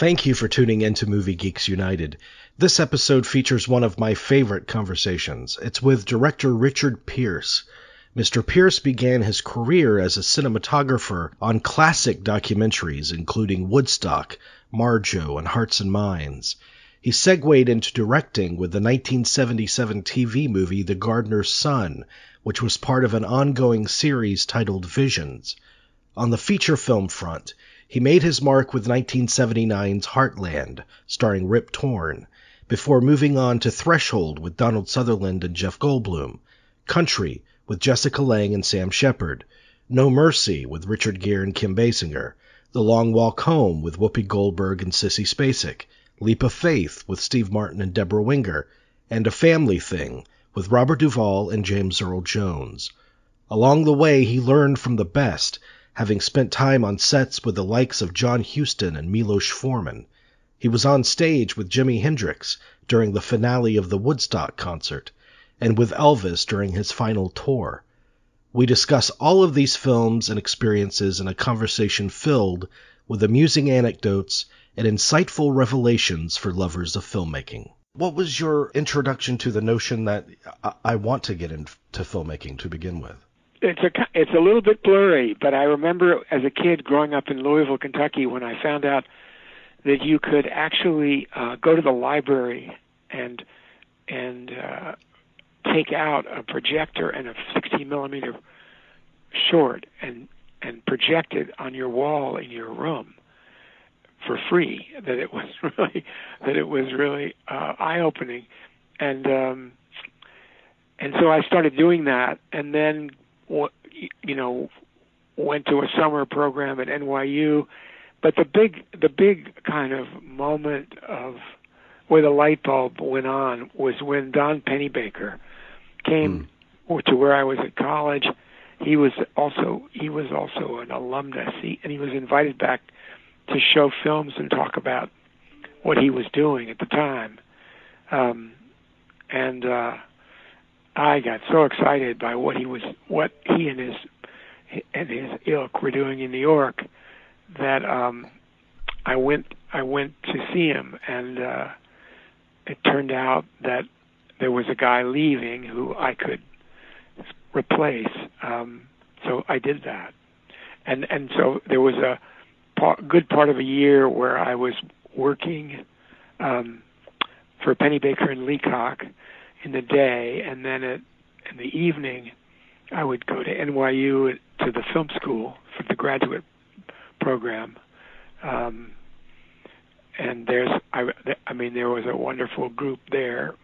Thank you for tuning in to Movie Geeks United. This episode features one of my favorite conversations. It's with director Richard Pearce. Mr. Pearce began his career as a cinematographer on classic documentaries including Woodstock, Marjo, and Hearts and Minds. He segued into directing with the 1977 TV movie The Gardener's Son, which was part of an ongoing series titled Visions. On the feature film front, he made his mark with 1979's Heartland, starring Rip Torn, before moving on to Threshold with Donald Sutherland and Jeff Goldblum, Country with Jessica Lange and Sam Shepard, No Mercy with Richard Gere and Kim Basinger, The Long Walk Home with Whoopi Goldberg and Sissy Spacek, Leap of Faith with Steve Martin and Deborah Winger, and A Family Thing with Robert Duvall and James Earl Jones. Along the way, he learned from the best, having spent time on sets with the likes of John Huston and Milos Forman. He was on stage with Jimi Hendrix during the finale of the Woodstock concert, and with Elvis during his final tour. We discuss all of these films and experiences in a conversation filled with amusing anecdotes and insightful revelations for lovers of filmmaking. What was your introduction to the notion that I want to get into filmmaking to begin with? It's a little bit blurry, but I remember as a kid growing up in Louisville, Kentucky, when I found out that you could actually go to the library and take out a projector and a 16 millimeter short and project it on your wall in your room for free. That it was really eye-opening, and so I started doing that, and then went to a summer program at NYU. But the big kind of moment of where the light bulb went on was when Don Pennebaker came to where I was at college. He was also an alumnus, and he was invited back to show films and talk about what he was doing at the time. I got so excited by what he and his ilk were doing in New York that I went to see him, and it turned out that there was a guy leaving who I could replace. So I did that, and so there was a good part of a year where I was working for Pennebaker and Leacock in the day, and then in the evening I would go to NYU to the film school for the graduate program. And there was a wonderful group there.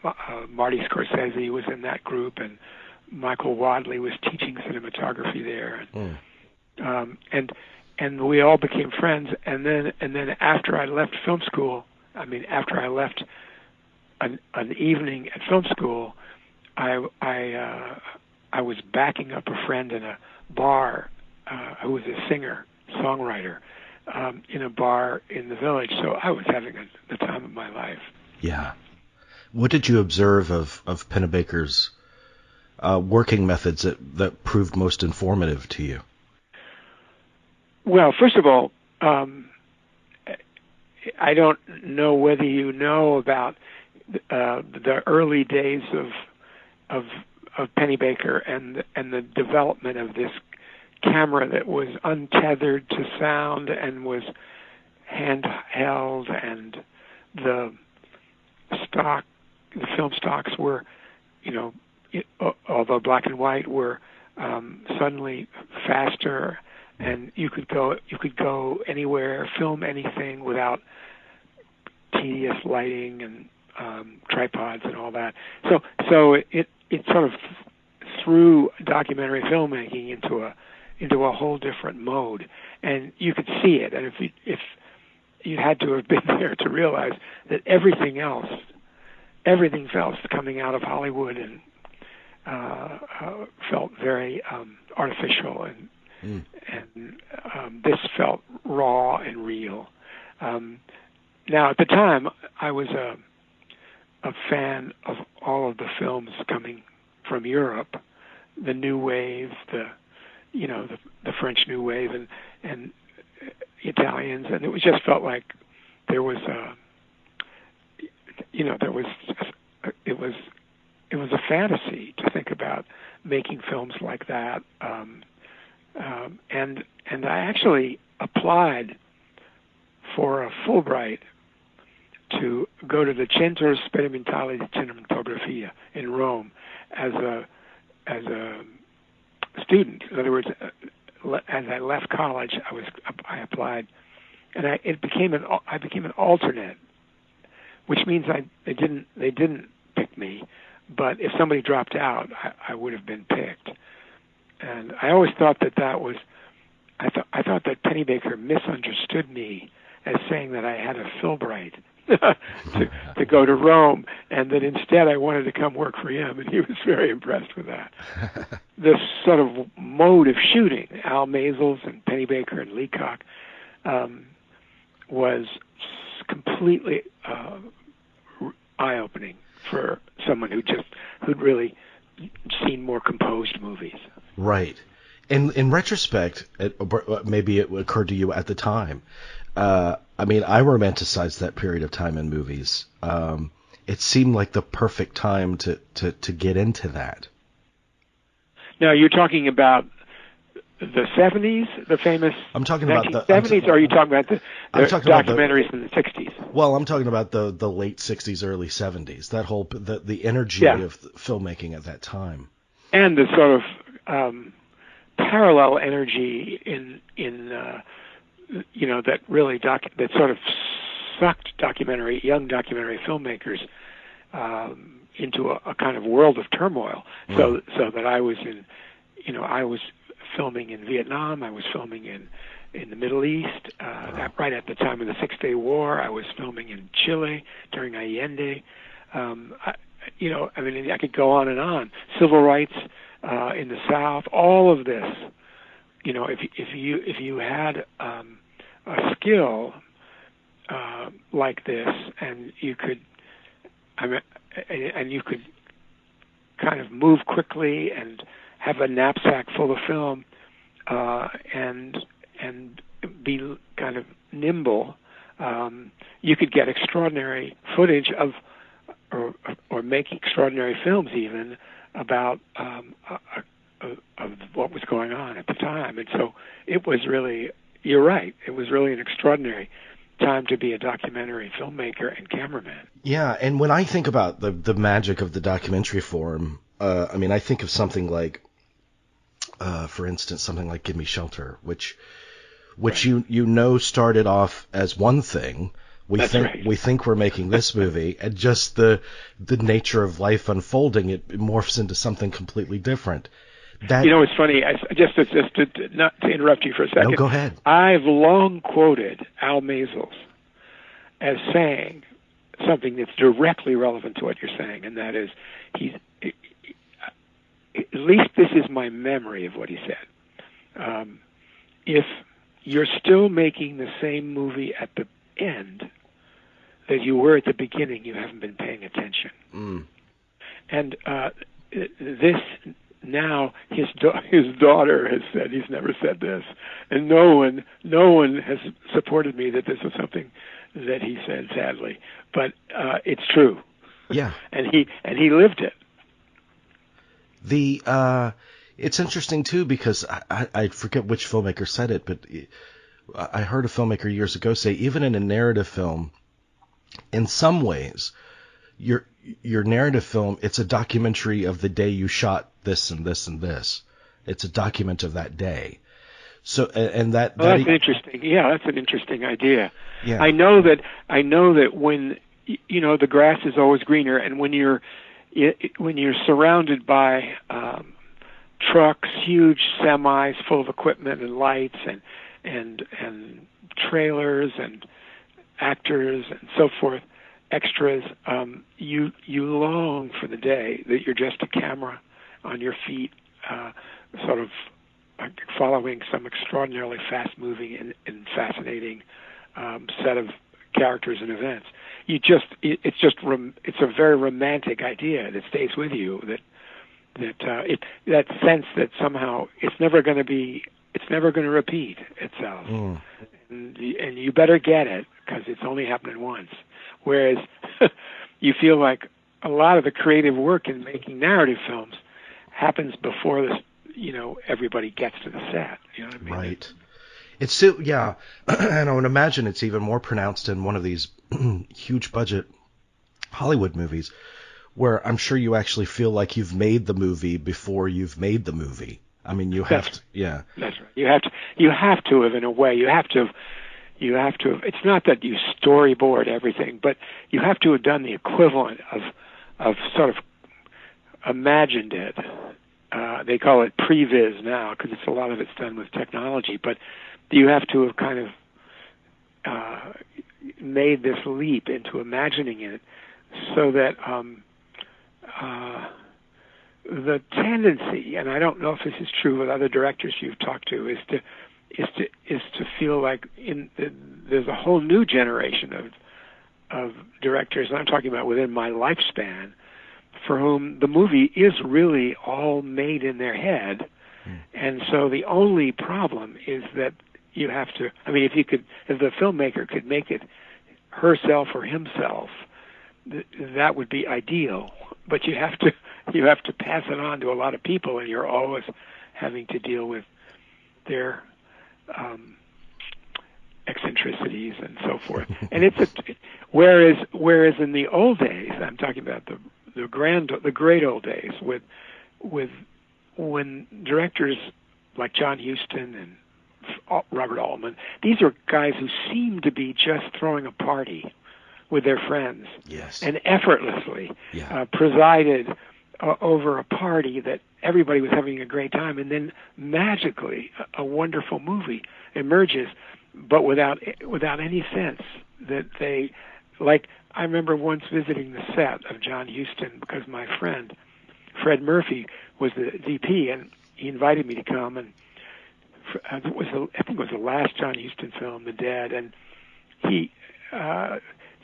Marty Scorsese was in that group, and Michael Wadley was teaching cinematography there. And we all became friends. And then after I left film school, after I left an evening at film school, I was backing up a friend in a bar who was a singer songwriter in a bar in the village. So I was having the time of my life. Yeah. What did you observe of Pennebaker's working methods that proved most informative to you? Well, first of all, I don't know whether you know about the early days of Pennebaker and the development of this camera that was untethered to sound and was handheld, and the film stocks were, although black and white, were suddenly faster, and you could go anywhere, film anything without tedious lighting and tripods and all that. So it sort of threw documentary filmmaking into a whole different mode, and you could see it. And if you had to have been there to realize that everything else coming out of Hollywood and felt very artificial, and this felt raw and real. Now, at the time, I was a fan of all of the films coming from Europe, the New Wave, the French New Wave, and Italians, and it just felt like there was there was it was a fantasy to think about making films like that, and I actually applied for a Fulbright to go to the Centro Sperimentale di Cinematografia in Rome as a student. In other words, as I left college, I applied, and I became an alternate, which means they didn't pick me, but if somebody dropped out, I would have been picked. And I always thought that was I thought that Pennebaker misunderstood me as saying that I had a Fulbright to go to Rome, and that instead I wanted to come work for him, and he was very impressed with that. This sort of mode of shooting, Al Maisels and Pennebaker and Leacock, was completely eye-opening for someone who'd really seen more composed movies. Right. In retrospect, maybe it occurred to you at the time. I mean, I romanticized that period of time in movies. It seemed like the perfect time to get into that. Now, you're talking about the 70s, the famous I'm talking about 1970s, or are you talking about the documentaries in the 60s? Well, I'm talking about the late 60s, early 70s. That whole the energy of filmmaking at that time, and the sort of parallel energy in that really that sort of sucked young documentary filmmakers into a kind of world of turmoil. So that I was I was filming in Vietnam, I was filming in the Middle East, right at the time of the 6-Day War. I was filming in Chile during Allende. I could go on and on. Civil rights in the South, all of this. If you had a skill like this, and you could kind of move quickly and have a knapsack full of film, and be kind of nimble, you could get extraordinary footage of make extraordinary films even about of what was going on at the time. And so it was really, you're right, it was really an extraordinary time to be a documentary filmmaker and cameraman. Yeah, and when I think about the magic of the documentary form, I think of something like, for instance, something like Give Me Shelter, which right. you started off as one thing. We think we're making this movie, and just the nature of life unfolding, it morphs into something completely different. It's funny. Just to not to interrupt you for a second. No, go ahead. I've long quoted Al Maisels as saying something that's directly relevant to what you're saying, and that is, at least this is my memory of what he said. If you're still making the same movie at the end that you were at the beginning, you haven't been paying attention. And this. Now his daughter has said, he's never said this, and no one has supported me that this was something that he said, sadly, but it's true. Yeah, and he lived it. It's interesting too, because I forget which filmmaker said it, but I heard a filmmaker years ago say, even in a narrative film, in some ways, your narrative film, it's a documentary of the day you shot this and this and this. It's a document of that day. So, and that's interesting. Yeah, that's an interesting idea. Yeah. I know that when the grass is always greener, and when you're surrounded by trucks, huge semis full of equipment and lights and trailers and actors and so forth, extras, you long for the day that you're just a camera on your feet, sort of following some extraordinarily fast-moving and fascinating set of characters and events. It's a very romantic idea that stays with you. That sense that somehow it's never going to repeat itself. and you better get it because it's only happening once. Whereas you feel like a lot of the creative work in making narrative films happens before this, everybody gets to the set. You know what I mean? Right. It's still, yeah, and I would imagine it's even more pronounced in one of these huge budget Hollywood movies, where I'm sure you actually feel like you've made the movie before you've made the movie. I mean, you have to, yeah. That's right. You have to have, in a way. You have to. It's not that you storyboard everything, but you have to have done the equivalent of sort of imagined it. They call it previs now because a lot of it's done with technology, but you have to have kind of made this leap into imagining it, so that the tendency, and I don't know if this is true with other directors you've talked to, is to feel like there's a whole new generation of directors, and I'm talking about within my lifespan, for whom the movie is really all made in their head. And so the only problem is that you have to, I mean, if the filmmaker could make it herself or himself, that would be ideal. But you have to pass it on to a lot of people, and you're always having to deal with their eccentricities and so forth. And whereas in the old days, I'm talking about the great old days, with when directors like John Huston and Robert Altman, these are guys who seem to be just throwing a party with their friends, yes, and effortlessly yeah. Presided over a party that everybody was having a great time, and then magically a wonderful movie emerges, but without any sense that they, like, I remember once visiting the set of John Huston because my friend Fred Murphy was the DP, and he invited me to come, and I think it was the last John Huston film, The Dead, and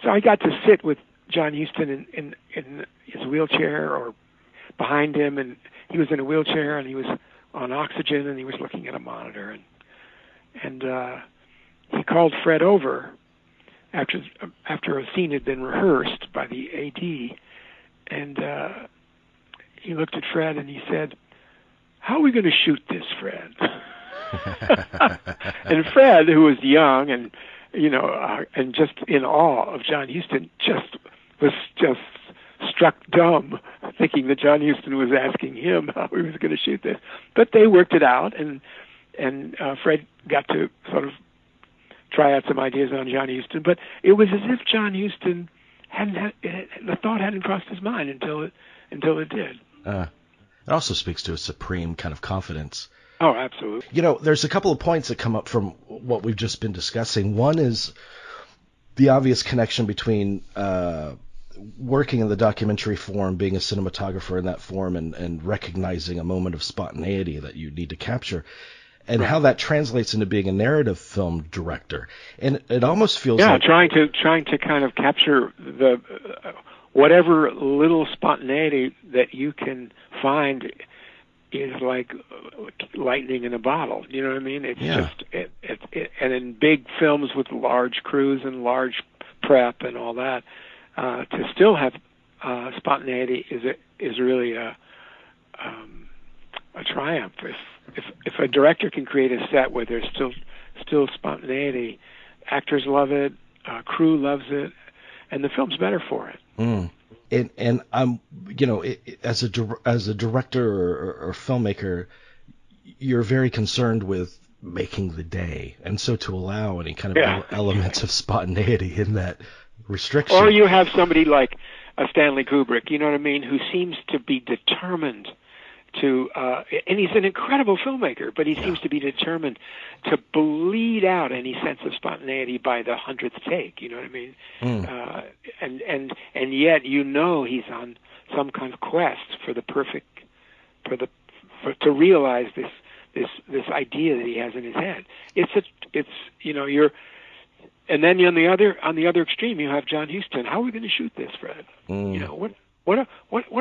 so I got to sit with John Huston in his wheelchair or behind him, and he was in a wheelchair and he was on oxygen and he was looking at a monitor, and he called Fred over after a scene had been rehearsed by the AD, and he looked at Fred and he said, "How are we going to shoot this, Fred?" And Fred, who was young and and just in awe of John Huston, was struck dumb, thinking that John Huston was asking him how he was going to shoot this. But they worked it out, and Fred got to sort of try out some ideas on John Huston. But it was as if John Huston the thought hadn't crossed his mind until it did. It also speaks to a supreme kind of confidence. Oh, absolutely. There's a couple of points that come up from what we've just been discussing. One is the obvious connection between working in the documentary form, being a cinematographer in that form, and recognizing a moment of spontaneity that you need to capture, and how that translates into being a narrative film director. And it almost feels like trying to kind of capture the whatever little spontaneity that you can find is like lightning in a bottle. You know what I mean? It's just and in big films with large crews and large prep and all that, to still have spontaneity is really a triumph. If a director can create a set where there's still spontaneity, actors love it, crew loves it, and the film's better for it. Mm. And I'm, as a director or filmmaker, you're very concerned with making the day, and so to allow any kind of elements of spontaneity in that restriction. Or you have somebody like a Stanley Kubrick, you know what I mean, who seems to be determined to, and he's an incredible filmmaker, but he seems to be determined to bleed out any sense of spontaneity by the 100th take. You know what I mean? And yet he's on some kind of quest for the perfect, to realize this idea that he has in his head. And then on the other extreme you have John Huston. How are we going to shoot this, Fred? What are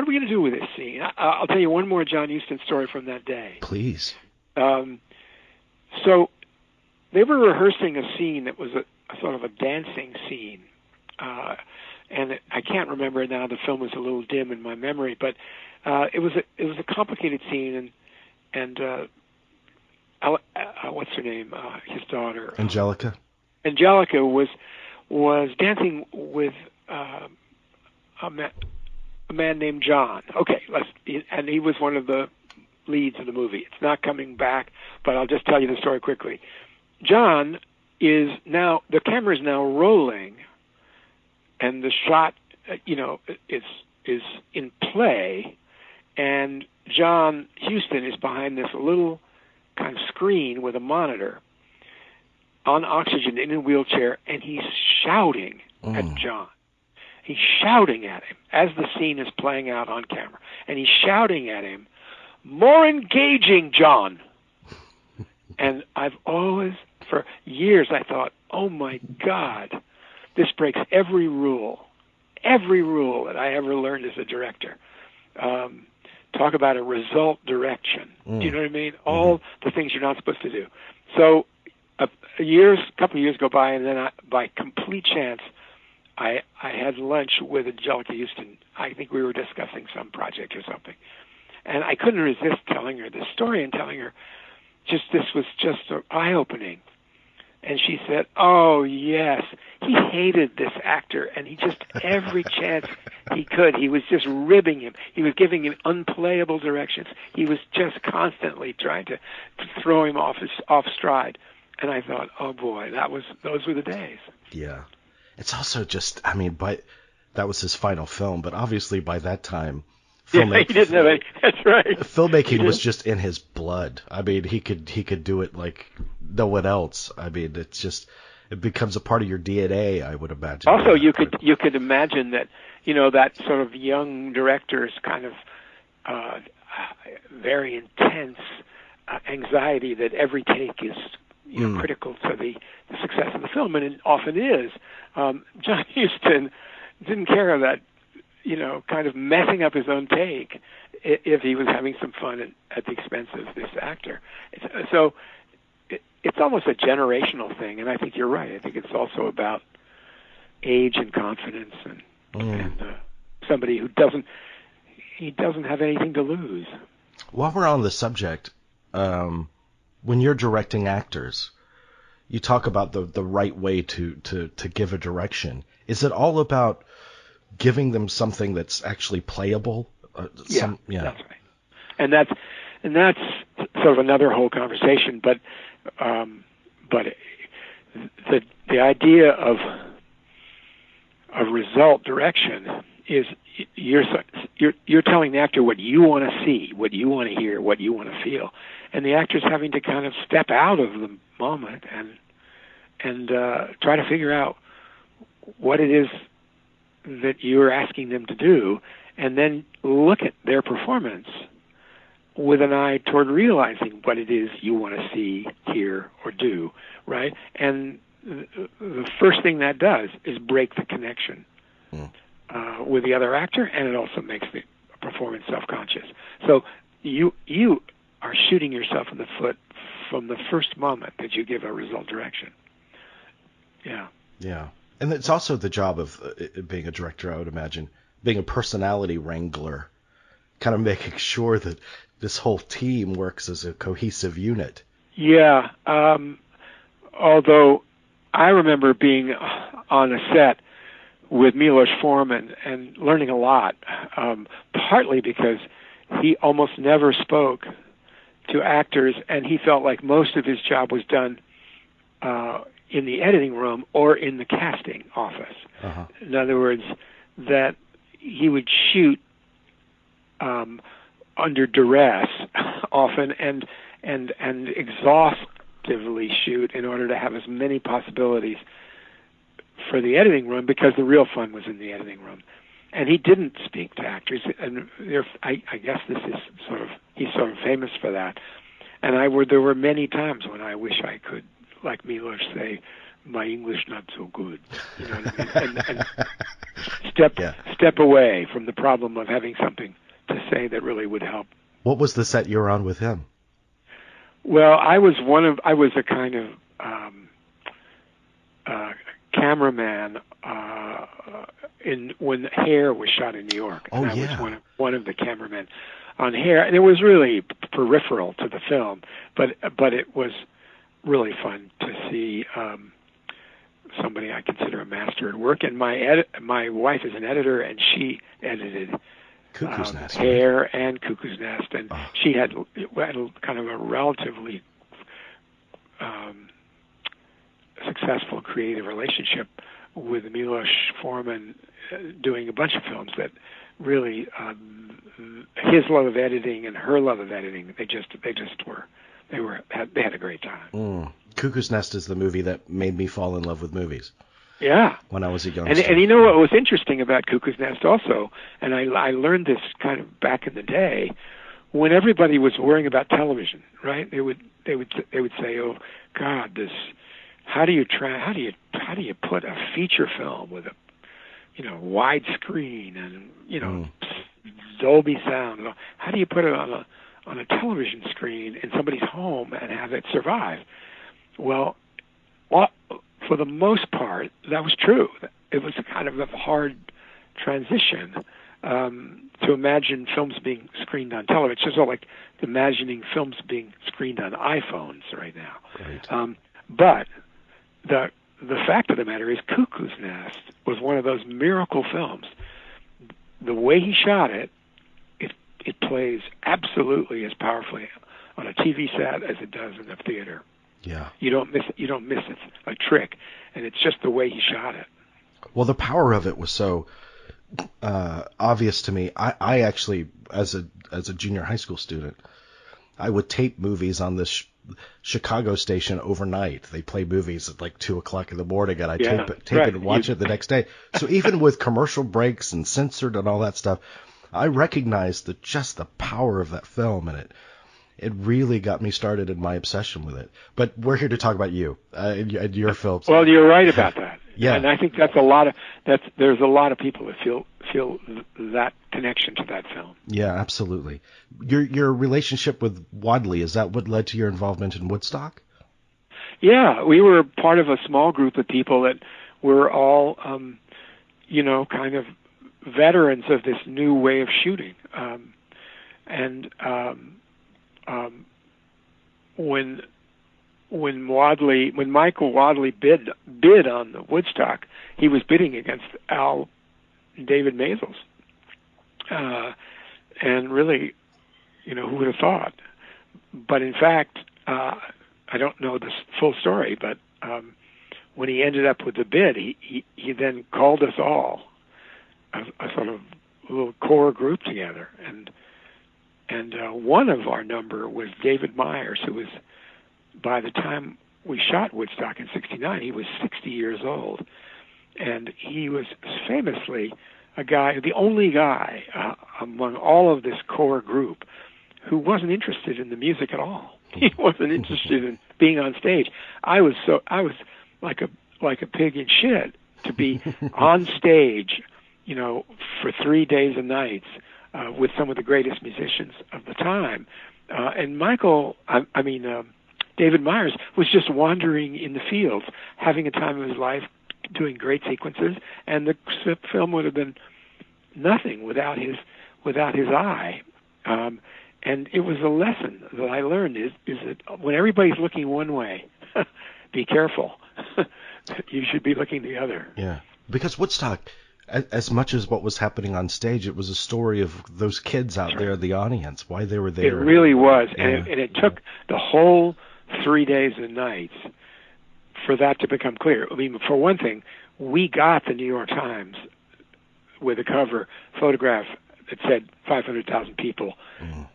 we going to do with this scene? I'll tell you one more John Huston story from that day. Please. So they were rehearsing a scene that was a sort of a dancing scene, and I can't remember now. The film is a little dim in my memory, but it was a complicated scene, and what's her name? His daughter, Angelica. Angelica was dancing with a man named John. Okay, and he was one of the leads of the movie. It's not coming back, but I'll just tell you the story quickly. John is now, the camera is now rolling, and the shot, is in play, and John Huston is behind this little kind of screen with a monitor on oxygen in a wheelchair, and he's shouting at John. He's shouting at him as the scene is playing out on camera, and he's shouting at him, "More engaging, John." And I've always, for years, I thought, oh my God, this breaks every rule that I ever learned as a director. Talk about a result direction. Do you know what I mean? All the things you're not supposed to do. So a couple of years go by, and then by complete chance, I had lunch with Angelica Huston. I think we were discussing some project or something. And I couldn't resist telling her this story and telling her this was just eye-opening. And she said, "Oh, yes, he hated this actor, and he just, every chance he could, he was just ribbing him. He was giving him unplayable directions. He was just constantly trying to throw him off stride." And I thought, oh boy, those were the days. Yeah. It's also just, that was his final film, but obviously by that time, he didn't have any. That's right. Filmmaking was just in his blood. He could do it like no one else. It's just, it becomes a part of your DNA, I would imagine. Also, you could imagine that, that sort of young director's kind of very intense anxiety that every take is critical to the success of the film, and it often is. John Huston didn't care that, kind of messing up his own take if he was having some fun at the expense of this actor. So it's almost a generational thing, and I think you're right. I think it's also about age and confidence and somebody who doesn't have anything to lose. While we're on the subject, when you're directing actors, you talk about the right way to give a direction. Is it all about giving them something that's actually playable? That's right. And that's sort of another whole conversation. But the idea of result direction is you're telling the actor what you want to see, what you want to hear, what you want to feel, and the actor's having to kind of step out of the moment and try to figure out what it is that you're asking them to do, and then look at their performance with an eye toward realizing what it is you want to see, hear, or do, right? And the first thing that does is break the connection with the other actor, and it also makes the performance self-conscious. So you are shooting yourself in the foot from the first moment that you give a result direction. Yeah. Yeah. And it's also the job of being a director, I would imagine, being a personality wrangler, kind of making sure that this whole team works as a cohesive unit. Yeah. Although I remember being on a set with Milos Forman and learning a lot, partly because he almost never spoke to actors, and he felt like most of his job was done in the editing room or in the casting office. Uh-huh. In other words, that he would shoot under duress often and exhaustively shoot in order to have as many possibilities for the editing room, because the real fun was in the editing room. And he didn't speak to actors, and I guess he's sort of famous for that. And there were many times when I wish I could, like Milos, say, "My English not so good," you know what I mean? and step away from the problem of having something to say that really would help. What was the set you were on with him? Well, I was a kind of cameraman when Hair was shot in New York. Oh, and I yeah. was one of the cameramen on Hair, and it was really peripheral to the film, but it was really fun to see somebody I consider a master at work. And my wife is an editor, and she edited Cuckoo's Nest, Hair right? and Cuckoo's Nest, and she had kind of a relatively successful creative relationship with Milos Forman, doing a bunch of films that really his love of editing and her love of editing, they had a great time. Cuckoo's Nest is the movie that made me fall in love with movies. Yeah. When I was a youngster. And you know what was interesting about Cuckoo's Nest also, and I learned this kind of back in the day, when everybody was worrying about television, right? They would say, "Oh God, this how do you put a feature film with a widescreen and Dolby sound? How do you put it on a television screen in somebody's home and have it survive?" Well, for the most part, that was true. It was a kind of a hard transition to imagine films being screened on television. It's just like imagining films being screened on iPhones right now. Right. But the fact of the matter is, Cuckoo's Nest was one of those miracle films. The way he shot it, it plays absolutely as powerfully on a TV set as it does in the theater. Yeah. You don't miss it. It's a trick, and it's just the way he shot it. Well, the power of it was so obvious to me. I actually, as a junior high school student, I would tape movies on this Chicago station overnight. They play movies at like 2:00 in the morning, and I tape it and watch it the next day. So even with commercial breaks and censored and all that stuff, I recognized just the power of that film, and it really got me started in my obsession with it. But we're here to talk about you and your films. Well, you're right about that. Yeah. And I think there's a lot of people that feel that connection to that film. Yeah, absolutely. Your relationship with Wadley, is that what led to your involvement in Woodstock? Yeah, we were part of a small group of people that were all, kind of veterans of this new way of shooting. When Michael Wadley bid on the Woodstock, he was bidding against Al and David Maysles. And really, who would have thought? But in fact, I don't know the full story, but when he ended up with the bid, he then called us all, a sort of little core group together, and one of our number was David Myers, who was, by the time we shot Woodstock in '69, he was 60 years old, and he was famously the only guy among all of this core group who wasn't interested in the music at all. He wasn't interested in being on stage. I was like a pig in shit to be on stage, for 3 days and nights with some of the greatest musicians of the time. And David Myers was just wandering in the fields, having a time of his life, doing great sequences, and the film would have been nothing without his eye. And it was a lesson that I learned is that when everybody's looking one way, be careful. You should be looking the other. Yeah, because Woodstock, as much as what was happening on stage, it was a story of those kids out there, the audience, why they were there. It really was, and it took the whole 3 days and nights for that to become clear. I mean, for one thing, we got the New York Times with a cover photograph that said 500,000 people,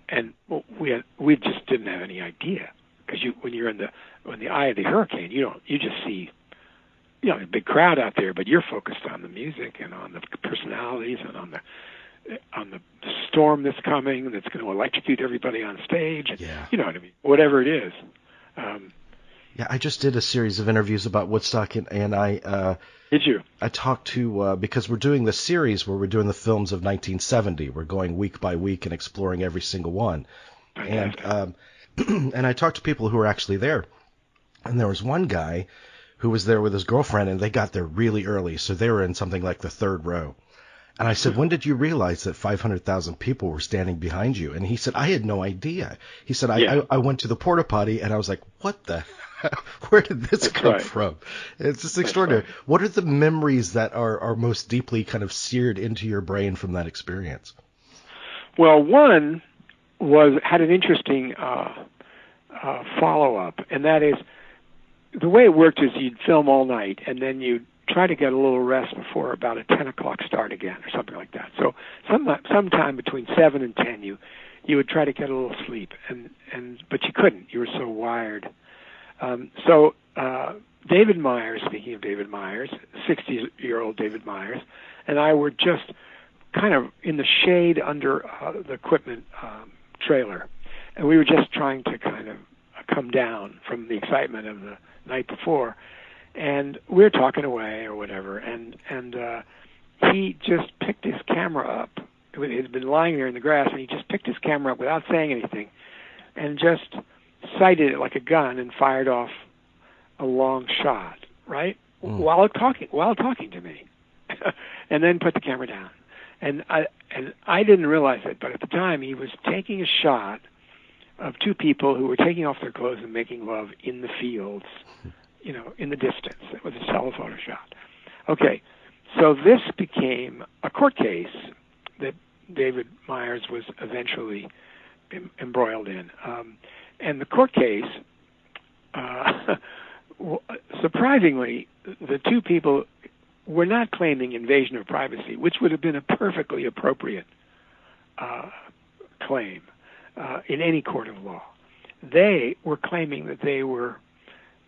and we just didn't have any idea, because when you're in the eye of the hurricane, you just see a big crowd out there, but you're focused on the music and on the personalities and on the storm that's coming, that's going to electrocute everybody on stage. Yeah. You know what I mean? Whatever it is. Yeah, I just did a series of interviews about Woodstock, and I did you? I talked to because we're doing this series where we're doing the films of 1970. We're going week by week and exploring every single one. Fantastic. And I talked to people who were actually there, And there was one guy who was there with his girlfriend, and they got there really early, so they were in something like the third row. And I said, when did you realize that 500,000 people were standing behind you? And he said, I had no idea. He said, I went to the porta potty, and I was like, what the where did this come from? It's just extraordinary. Right. What are the memories that are most deeply kind of seared into your brain from that experience? Well, one had an interesting follow-up, and that is the way it worked is you'd film all night, and then you'd try to get a little rest before about a 10 o'clock start again or something like that. So sometime between 7 and 10 you would try to get a little sleep, but you couldn't. You were so wired. So David Myers, speaking of David Myers, 60-year-old David Myers, and I were just kind of in the shade under the equipment trailer, and we were just trying to kind of come down from the excitement of the night before, and we were talking away or whatever, and he just picked his camera up. It had been lying there in the grass, and he just picked his camera up without saying anything, and just sighted it like a gun and fired off a long shot, right? While talking to me, and then put the camera down. And I didn't realize it, but at the time he was taking a shot of two people who were taking off their clothes and making love in the fields, in the distance. It was a telephoto shot. Okay, so this became a court case that David Myers was eventually embroiled in. And the court case, surprisingly, the two people were not claiming invasion of privacy, which would have been a perfectly appropriate claim in any court of law. They were claiming that they were,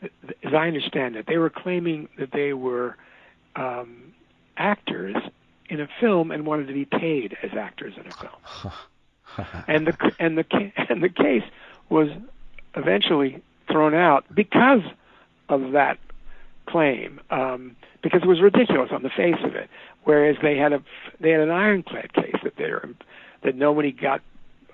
as I understand it, they were claiming that they were actors in a film and wanted to be paid as actors in a film. and the case was eventually thrown out because of that claim, because it was ridiculous on the face of it. Whereas they had an ironclad case that nobody got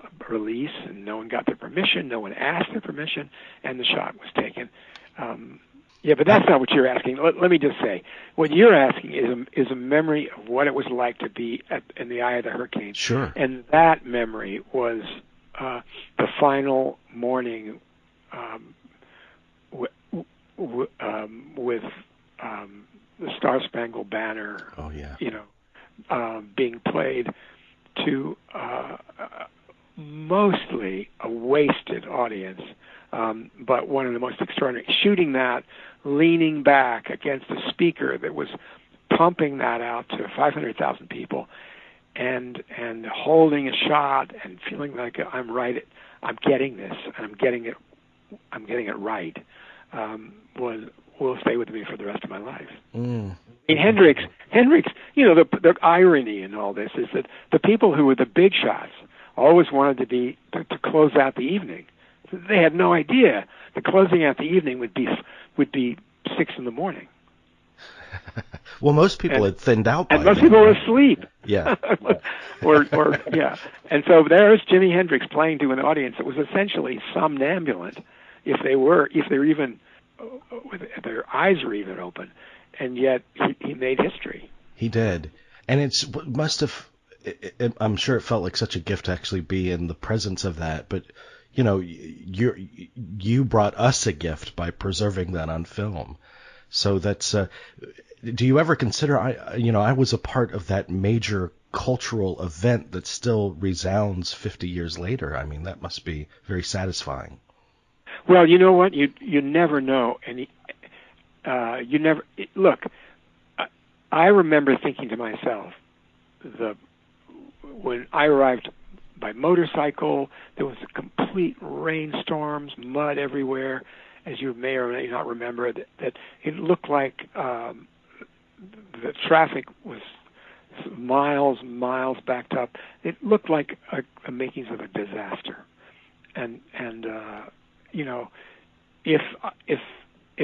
a release and no one got their permission, no one asked their permission, and the shot was taken. But that's not what you're asking. Let me just say, what you're asking is a memory of what it was like to be in the eye of the hurricane. Sure. And that memory was the final morning with the Star Spangled Banner. Oh yeah. Being played to mostly a wasted audience, but one of the most extraordinary. Shooting that, leaning back against a speaker that was pumping that out to 500,000 people, and holding a shot and feeling like I'm right. I'm getting this, and I'm getting it right. Will stay with me for the rest of my life. And Hendrix, the irony in all this is that the people who were the big shots always wanted to close out the evening. They had no idea the closing out the evening would be 6 a.m. Well, most people had thinned out by and most then, people were asleep. Yeah. or yeah. And so there's Jimi Hendrix playing to an audience that was essentially somnambulant, if they were even their eyes were even open, and yet he made history. He did, and I'm sure it felt like such a gift to actually be in the presence of that. But you brought us a gift by preserving that on film. So that's. Do you ever consider? I was a part of that major cultural event that still resounds 50 years later. I mean, that must be very satisfying. Well, you know what? You never know, and you never look. I remember thinking to myself, when I arrived by motorcycle, there was a complete rainstorms, mud everywhere, as you may or may not remember. That it looked like the traffic was miles backed up. It looked like a makings of a disaster, and if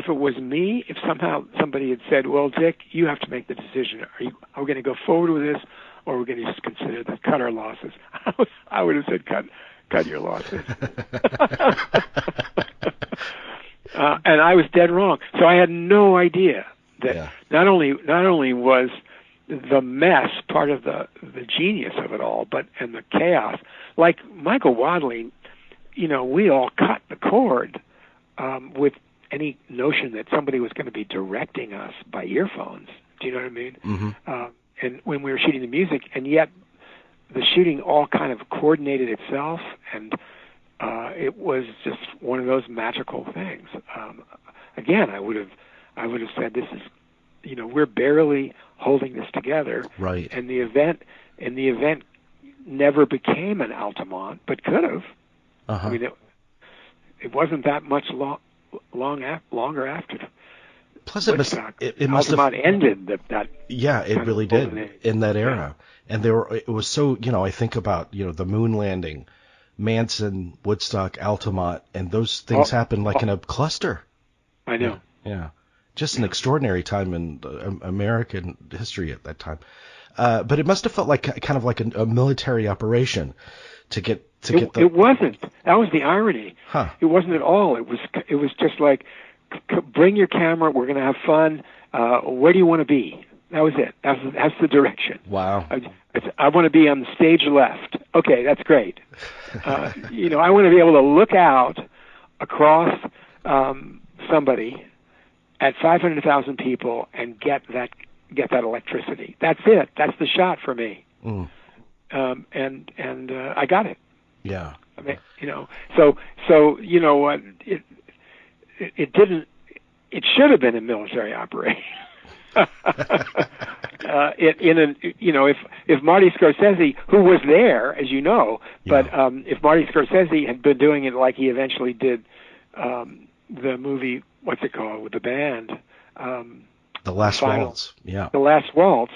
it was me, if somehow somebody had said, "Well, Dick, you have to make the decision. Are we going to go forward with this, or are we going to just consider to cut our losses?" I would have said, "Cut your losses." And I was dead wrong. So I had no idea that Yeah. not only was the mess part of the genius of it all, but and the chaos. Like Michael Wadley, we all cut the cord with any notion that somebody was going to be directing us by earphones. Do you know what I mean? Mm-hmm. And when we were shooting the music, and yet the shooting all kind of coordinated itself, and it was just one of those magical things. Again, I would have said, this is, we're barely holding this together, Right. and the event never became an Altamont, but could have. Uh-huh. I mean, it wasn't that much longer after. Plus, Woodstock. it must have ended that. Yeah, it really did in that era. Yeah. And it was so, I think about, the moon landing, Manson, Woodstock, Altamont, and those things happened like in a cluster. I know. Yeah. Just an extraordinary time in American history at that time. But it must have felt like kind of like a military operation to get It wasn't. That was the irony. Huh. It wasn't at all. It was just like, bring your camera. We're going to have fun. Where do you want to be? That was it. That's the Wow. I want to be on the stage left. Okay, that's great. I want to be able to look out across somebody at 500,000 people and get that electricity. That's it. That's the shot for me. Mm. And I got it. Yeah. I mean, so you know what? It didn't. It should have been a military operation. If Marty Scorsese, who was there, as you know, but if Marty Scorsese had been doing it like he eventually did the movie, what's it called, with the band, The Last Waltz. Yeah. The Last Waltz,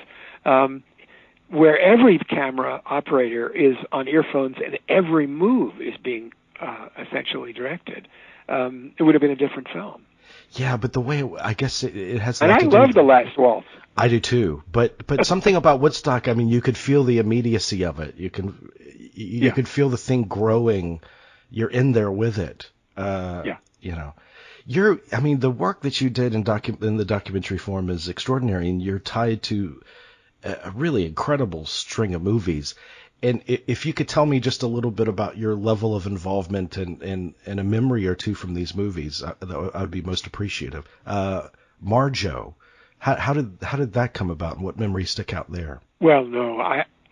where every camera operator is on earphones and every move is being essentially directed, it would have been a different film. Yeah, but the way I guess it has. And I love The Last Waltz. I do too, but something about Woodstock. I mean, you could feel the immediacy of it. You could feel the thing growing. You're in there with it. The work that you did in the documentary form is extraordinary, and you're tied to a really incredible string of movies. And if you could tell me just a little bit about your level of involvement and a memory or two from these movies, I would be most appreciative. Marjo, how did that come about, and what memories stick out there? Well, no,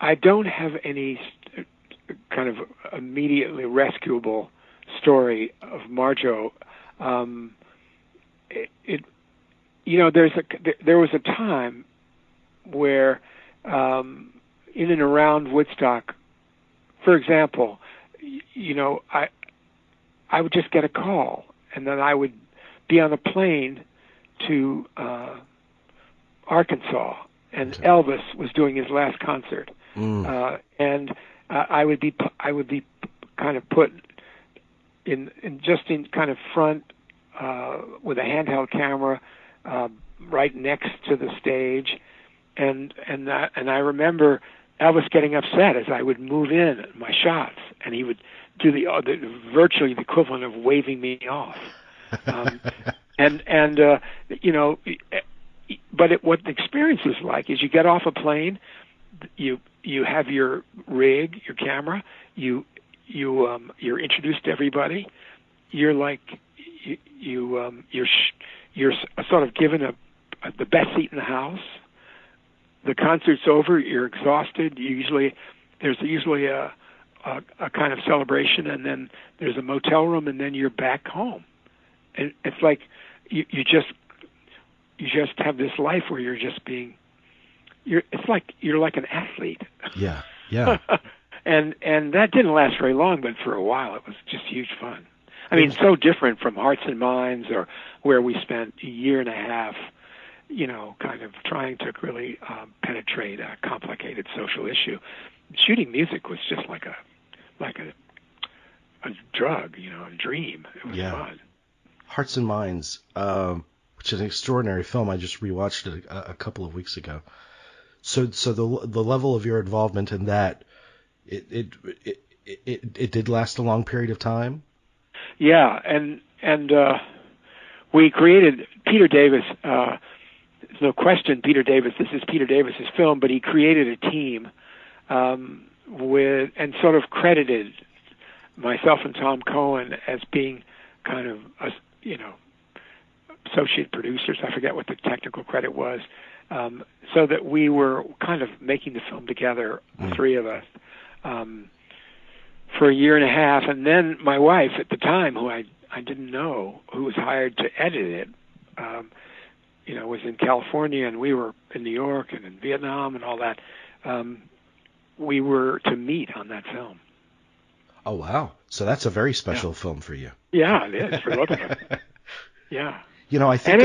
I don't have any kind of immediately rescuable story of Marjo. There was a time where in and around Woodstock, for example, I would just get a call, and then I would be on a plane to Arkansas, and Elvis was doing his last concert, and I would be kind of put in kind of front with a handheld camera right next to the stage, and I remember Elvis getting upset as I would move in my shots, and he would do virtually the equivalent of waving me off. But what the experience was like is you get off a plane, you have your rig, your camera, you're introduced to everybody, you're sort of given the best seat in the house. The concert's over, you're exhausted. There's usually a kind of celebration, and then there's a motel room, and then you're back home. And it's like you just have this life where you're just it's like you're like an athlete. Yeah. Yeah. and that didn't last very long, but for a while it was just huge fun. I mean, so different from Hearts and Minds, or where we spent a year and a half, kind of trying to really penetrate a complicated social issue. Shooting music was just like a drug, a dream. It was fun. Hearts and Minds, which is an extraordinary film. I just rewatched it a couple of weeks ago. So the level of your involvement in that, it did last a long period of time. Yeah, and we created Peter Davis. There's no question, Peter Davis. This is Peter Davis's film, but he created a team with and sort of credited myself and Tom Cohen as being kind of associate producers. I forget what the technical credit was, so that we were kind of making the film together, the three of us, for a year and a half. And then my wife at the time, who I didn't know, who was hired to edit it, was in California, and we were in New York and in Vietnam and all that. We were to meet on that film. Oh, wow. So that's a very special film for you. Yeah, it is for both of us. Yeah. I think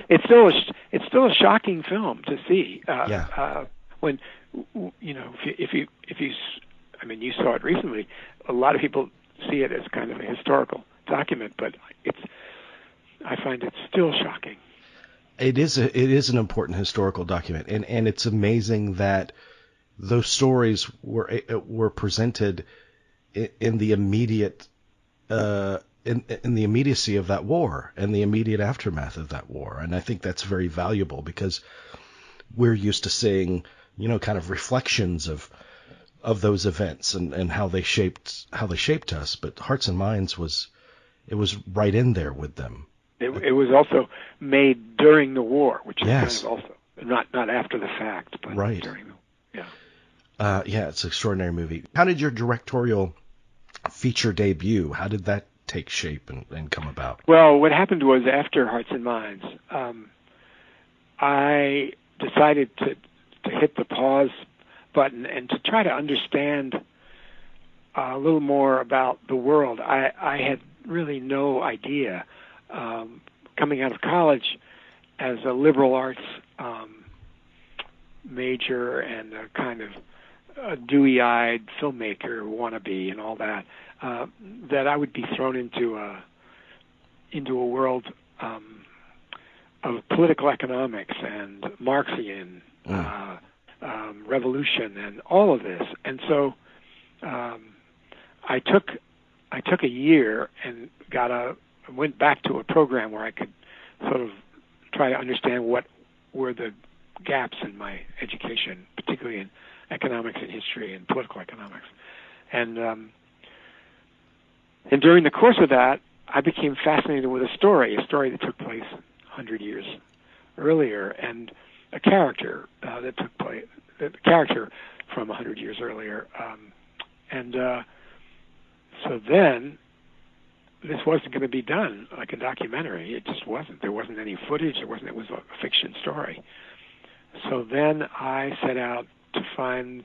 it's still a shocking film to see. When if you you saw it recently. A lot of people see it as kind of a historical document, but I find it still shocking. It is an important historical document, and it's amazing that those stories were presented in the immediate in the immediacy of that war and the immediate aftermath of that war. And I think that's very valuable, because we're used to seeing, kind of reflections of those events and how they shaped us. But Hearts and Minds was right in there with them. It was also made during the war, which is yes. kind of also not after the fact, but right. During the it's an extraordinary movie. How did your directorial feature debut? How did that take shape and come about? Well, what happened was, after Hearts and Minds, I decided to hit the pause button and to try to understand a little more about the world. I had really no idea, coming out of college as a liberal arts major and a kind of a dewy-eyed filmmaker wannabe and all that, that I would be thrown into a world of political economics and Marxian revolution and all of this. And so I took a year and went back to a program where I could sort of try to understand what were the gaps in my education, particularly in economics and history and political economics. And during the course of that, I became fascinated with a story that took place 100 years earlier, and a character that took place, the character from 100 years earlier. So then, this wasn't going to be done like a documentary. It just wasn't. There wasn't any footage. It was a fiction story. So then I set out to find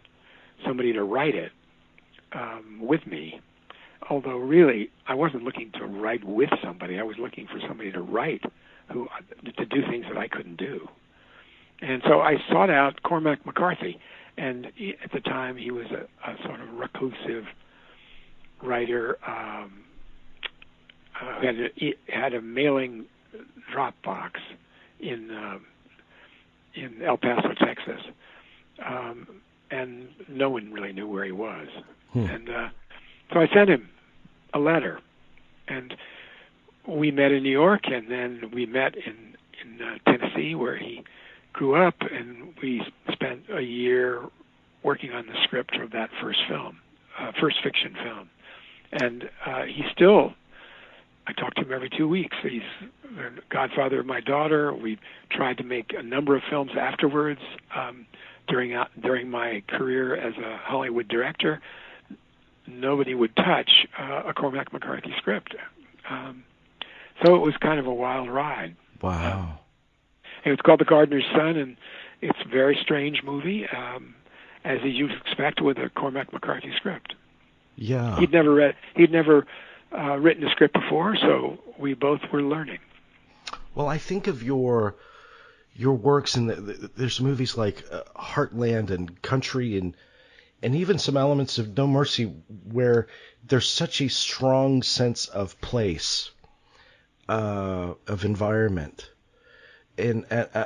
somebody to write it with me. Although really, I wasn't looking to write with somebody. I was looking for somebody to write to do things that I couldn't do. And so I sought out Cormac McCarthy. And at the time, he was a sort of reclusive writer. He had a mailing drop box in El Paso, Texas, and no one really knew where he was. And so I sent him a letter, and we met in New York, and then we met in Tennessee, where he grew up, and we spent a year working on the script of that first fiction film. And I talk to him every 2 weeks. He's the godfather of my daughter. We tried to make a number of films afterwards during my career as a Hollywood director. Nobody would touch a Cormac McCarthy script. So it was kind of a wild ride. Wow. And it's called The Gardener's Son, and it's a very strange movie, as you'd expect with a Cormac McCarthy script. Yeah. He'd never written a script before, so we both were learning. Well, I think of your works, and there's movies like Heartland and Country, and even some elements of No Mercy, where there's such a strong sense of place, of environment. And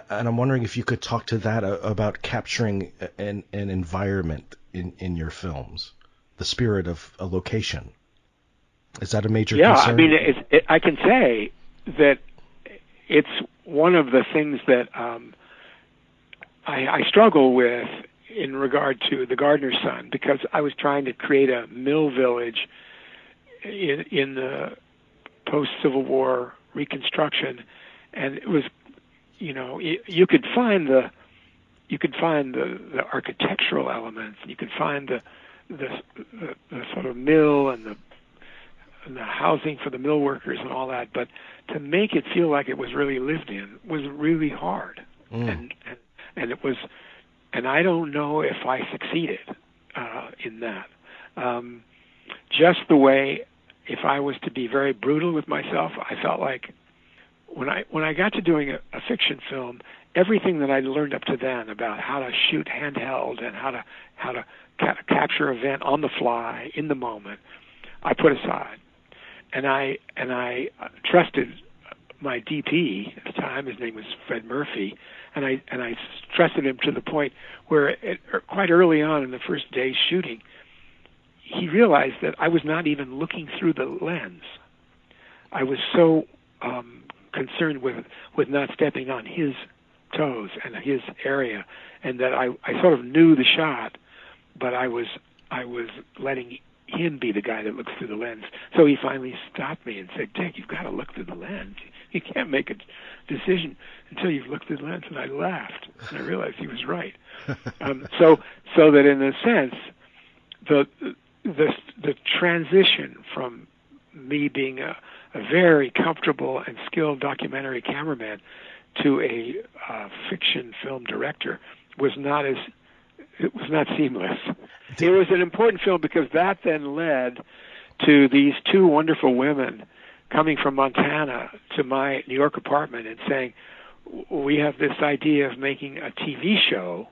I'm wondering if you could talk to that about capturing an environment in your films, the spirit of a location. Is that a major concern? I mean, I can say that it's one of the things that I struggle with in regard to The Gardener's Son, because I was trying to create a mill village in the post-Civil War Reconstruction, and it was, you could find the architectural elements, and you could find the sort of mill and the housing for the mill workers and all that, but to make it feel like it was really lived in was really hard. And it was, and I don't know if I succeeded in that. Just the way, if I was to be very brutal with myself, I felt like when I got to doing a fiction film, everything that I'd learned up to then about how to shoot handheld and how to capture an event on the fly in the moment, I put aside, and I trusted my DP at the time. His name was Fred Murphy, and I trusted him to the point where quite early on in the first day's shooting, he realized that I was not even looking through the lens. I was so concerned with not stepping on his toes and his area, and that I sort of knew the shot, but I was letting him be the guy that looks through the lens. So he finally stopped me and said, "Dick, you've got to look through the lens. You can't make a decision until you've looked through the lens." And I laughed, and I realized he was right. So that in a sense, the transition from me being a very comfortable and skilled documentary cameraman to a fiction film director was not seamless. It was an important film because that then led to these two wonderful women coming from Montana to my New York apartment and saying, "We have this idea of making a TV show,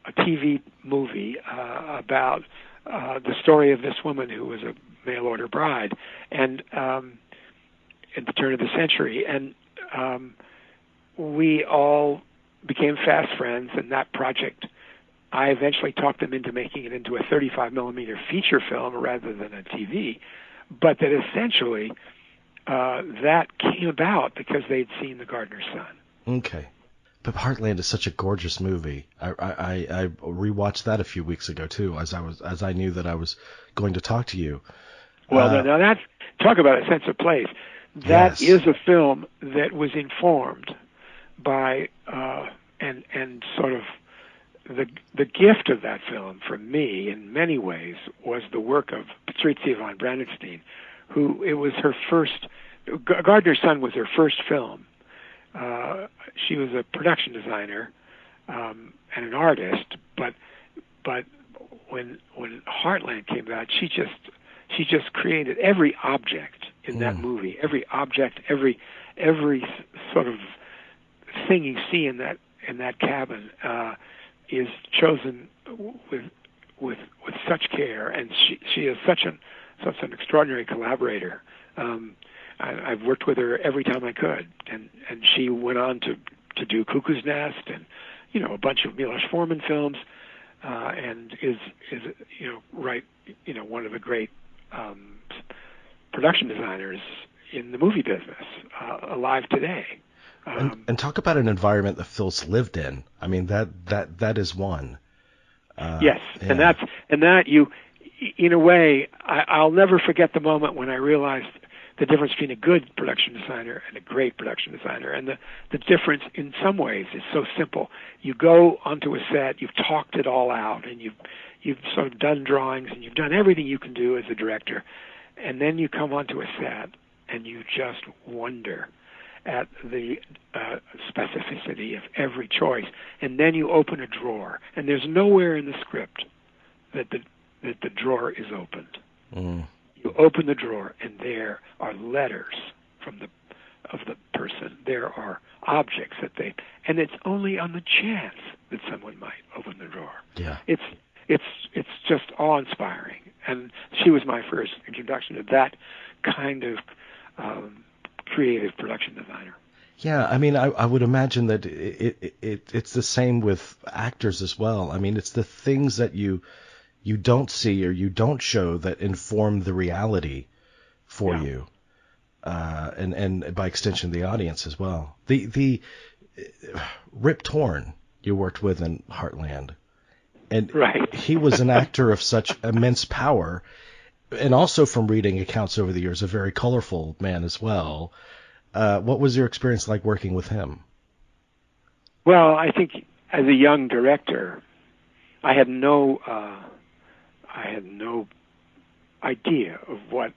a TV movie about the story of this woman who was a mail-order bride, and at the turn of the century." And we all became fast friends, and that project, I eventually talked them into making it into a 35 millimeter feature film rather than a TV, but that essentially that came about because they'd seen The Gardener's Son. Okay. But Heartland is such a gorgeous movie. I rewatched that a few weeks ago too, as I knew that I was going to talk to you. Well, now that's, talk about a sense of place. That is a film that was informed by and sort of the gift of that film for me in many ways was the work of Patrizia von Brandenstein, who it was her first. Gardener's Son was her first film. She was a production designer and an artist, but when Heartland came out, she just created every object in that movie, every object, every sort of thing you see in that cabin is chosen with such care, and she is such an extraordinary collaborator. I've worked with her every time I could, and she went on to do Cuckoo's Nest and a bunch of Milos Forman films, and is one of the great production designers in the movie business alive today. And talk about an environment that feels lived in. I mean, that is one. Yes, yeah. and that you, in a way, I'll never forget the moment when I realized the difference between a good production designer and a great production designer. And the difference in some ways is so simple. You go onto a set, you've talked it all out, and you've sort of done drawings, and you've done everything you can do as a director. And then you come onto a set, and you just wonder at the specificity of every choice. And then you open a drawer, and there's nowhere in the script that the drawer is opened. You open the drawer, and there are letters of the person. There are objects and it's only on the chance that someone might open the drawer. Yeah. It's just awe-inspiring, and she was my first introduction to that kind of creative production designer. Yeah, I mean, I would imagine that it's the same with actors as well. I mean, it's the things that you don't see or you don't show that inform the reality for you. and by extension the audience as well. The Rip Torn you worked with in Heartland, and Right. he was an actor of such immense power, and also from reading accounts over the years, a very colorful man as well. What was your experience like working with him? Well, I think as a young director, I had no idea of what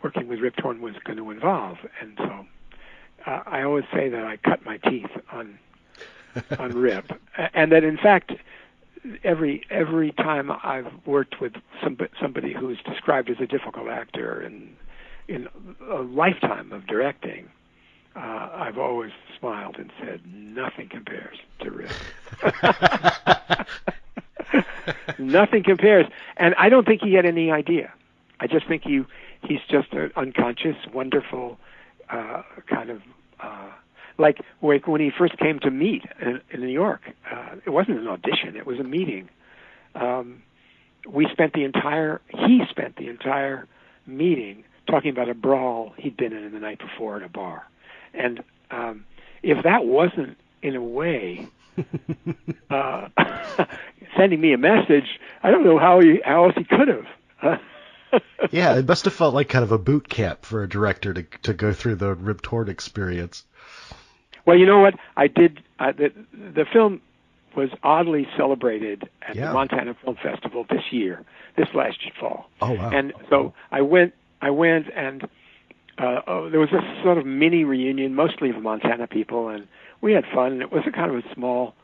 working with Rip Torn was going to involve, and so I always say that I cut my teeth on Rip, and that in fact every time I've worked with somebody who is described as a difficult actor in a lifetime of directing, I've always smiled and said nothing compares to Rip. Nothing compares, and I don't think he had any idea. I just think he's just an unconscious, wonderful kind of like when he first came to meet in New York. It wasn't an audition; it was a meeting. He spent the entire meeting talking about a brawl he'd been in the night before at a bar, and if that wasn't in a way sending me a message, I don't know how else he could have. Yeah, it must have felt like kind of a boot camp for a director to go through the Rip Torn experience. Well, you know what? I did. The film was oddly celebrated at the Montana Film Festival this last fall. Oh, wow. And so I went and there was a sort of mini reunion, mostly of Montana people, and we had fun. And it was a kind of a small,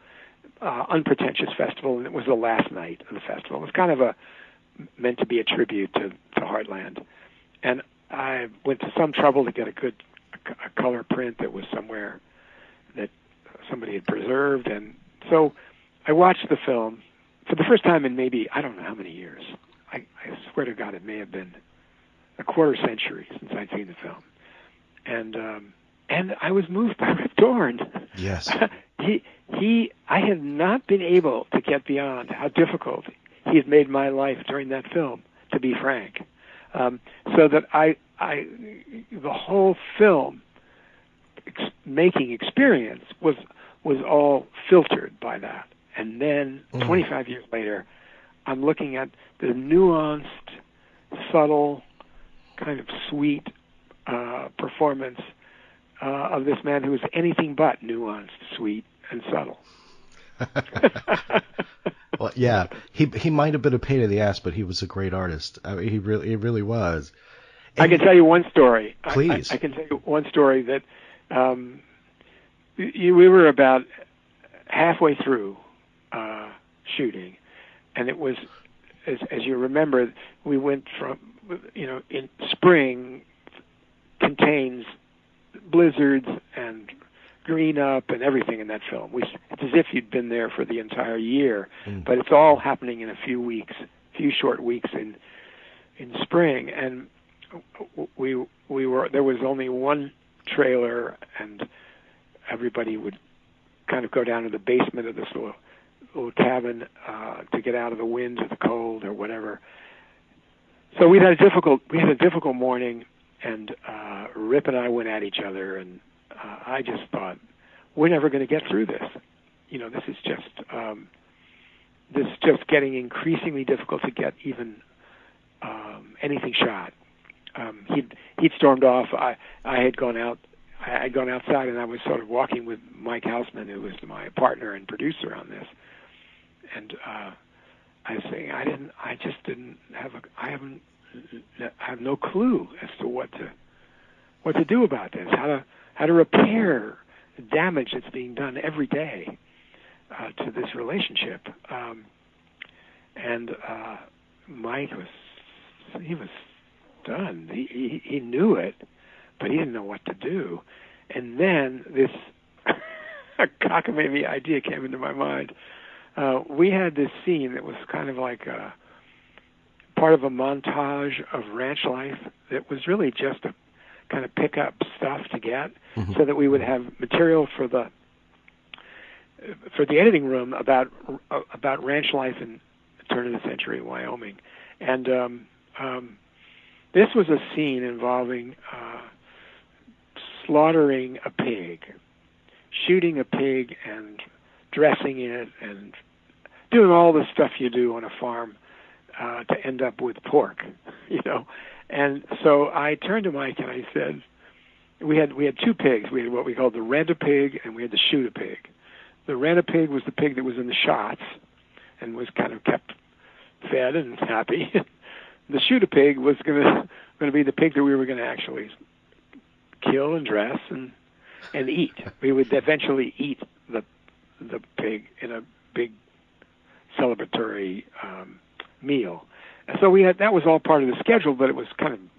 unpretentious festival, and it was the last night of the festival. It was kind of meant to be a tribute to Heartland. And I went to some trouble to get a color print that was somewhere that somebody had preserved. And so I watched the film for the first time in maybe, I don't know how many years. I swear to God, it may have been a quarter century since I'd seen the film. And I was moved by Rip Torn. Yes. I had not been able to get beyond how difficult he had made my life during that film, to be frank. So that the whole film making experience was all filtered by that. And then 25 years later, I'm looking at the nuanced, subtle, kind of sweet performance of this man who was anything but nuanced, sweet, and subtle. Well, yeah, he might have been a pain in the ass, but he was a great artist. I mean, he really was. And I can tell you one story. Please. I can tell you one story that we were about halfway through shooting, and it was, as you remember, we went from, in spring contains blizzards and green up and everything in that film. It's as if you'd been there for the entire year, but it's all happening in a few short weeks in spring. And there was only one trailer, and everybody would kind of go down to the basement of this little cabin to get out of the wind or the cold or whatever. So we had a difficult morning, and Rip and I went at each other, and I just thought, we're never going to get through this. This is just getting increasingly difficult to get even anything shot. He'd stormed off. I had gone out. I had gone outside, and I was sort of walking with Mike Houseman, who was my partner and producer on this. And I was saying, I have no clue as to what to do about this. How to repair the damage that's being done every day to this relationship. And Mike was done. He knew it, but he didn't know what to do. And then this cockamamie idea came into my mind. We had this scene that was kind of like part of a montage of ranch life that was really just a kind of pick up stuff to get, so that we would have material for the editing room about ranch life in the turn of the century in Wyoming. And This was a scene involving slaughtering a pig, shooting a pig and dressing it and doing all the stuff you do on a farm to end up with pork, you know. And so I turned to Mike and I said, we had two pigs. We had what we called the rent-a-pig and we had the shoot-a-pig. The rent-a-pig was the pig that was in the shots and was kind of kept fed and happy. The shoot-a-pig was going to be the pig that we were going to actually kill and dress and eat. We would eventually eat the pig in a big celebratory meal. And so that was all part of the schedule, but it was kind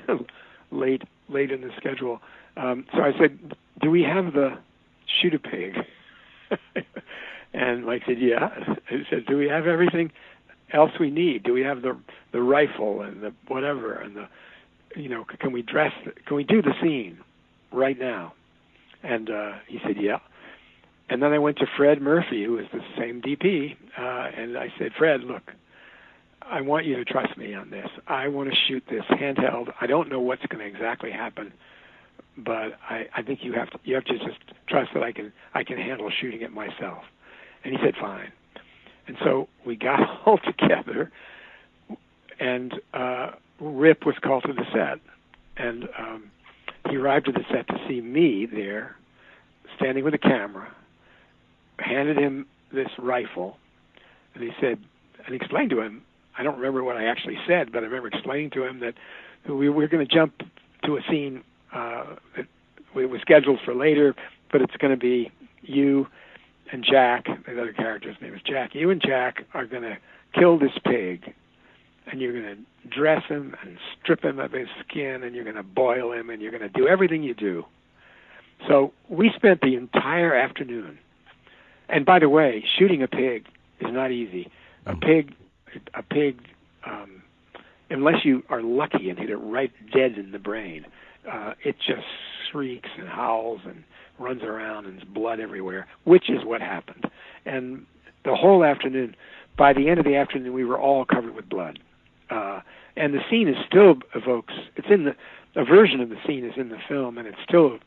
of late in the schedule. So I said, "Do we have the shoot-a-pig?" And Mike said, "Yeah." I said, "Do we have everything else we need? Do we have the rifle and the whatever and the, you know, can we do the scene right now?" And he said, "Yeah." And then I went to Fred Murphy, who is the same DP, and I said, "Fred, look, I want you to trust me on this. I want to shoot this handheld. I don't know what's going to exactly happen, but I think you have to just trust that I can handle shooting it myself." And he said, "Fine." And so we got all together, and Rip was called to the set, and he arrived at the set to see me there, standing with a camera, handed him this rifle, and he said, and explained to him, I don't remember what I actually said, but I remember explaining to him that we were going to jump to a scene that was scheduled for later, but it's going to be you and Jack, the other character's name is Jack. You and Jack are going to kill this pig, and you're going to dress him and strip him of his skin, and you're going to boil him, and you're going to do everything you do. So we spent the entire afternoon. And by the way, shooting a pig is not easy. A pig, unless you are lucky and hit it right dead in the brain, it just shrieks and howls and runs around and there's blood everywhere, which is what happened. And the whole afternoon, by the end of the afternoon, we were all covered with blood. And the scene is still evokes, a version of the scene is in the film, and it still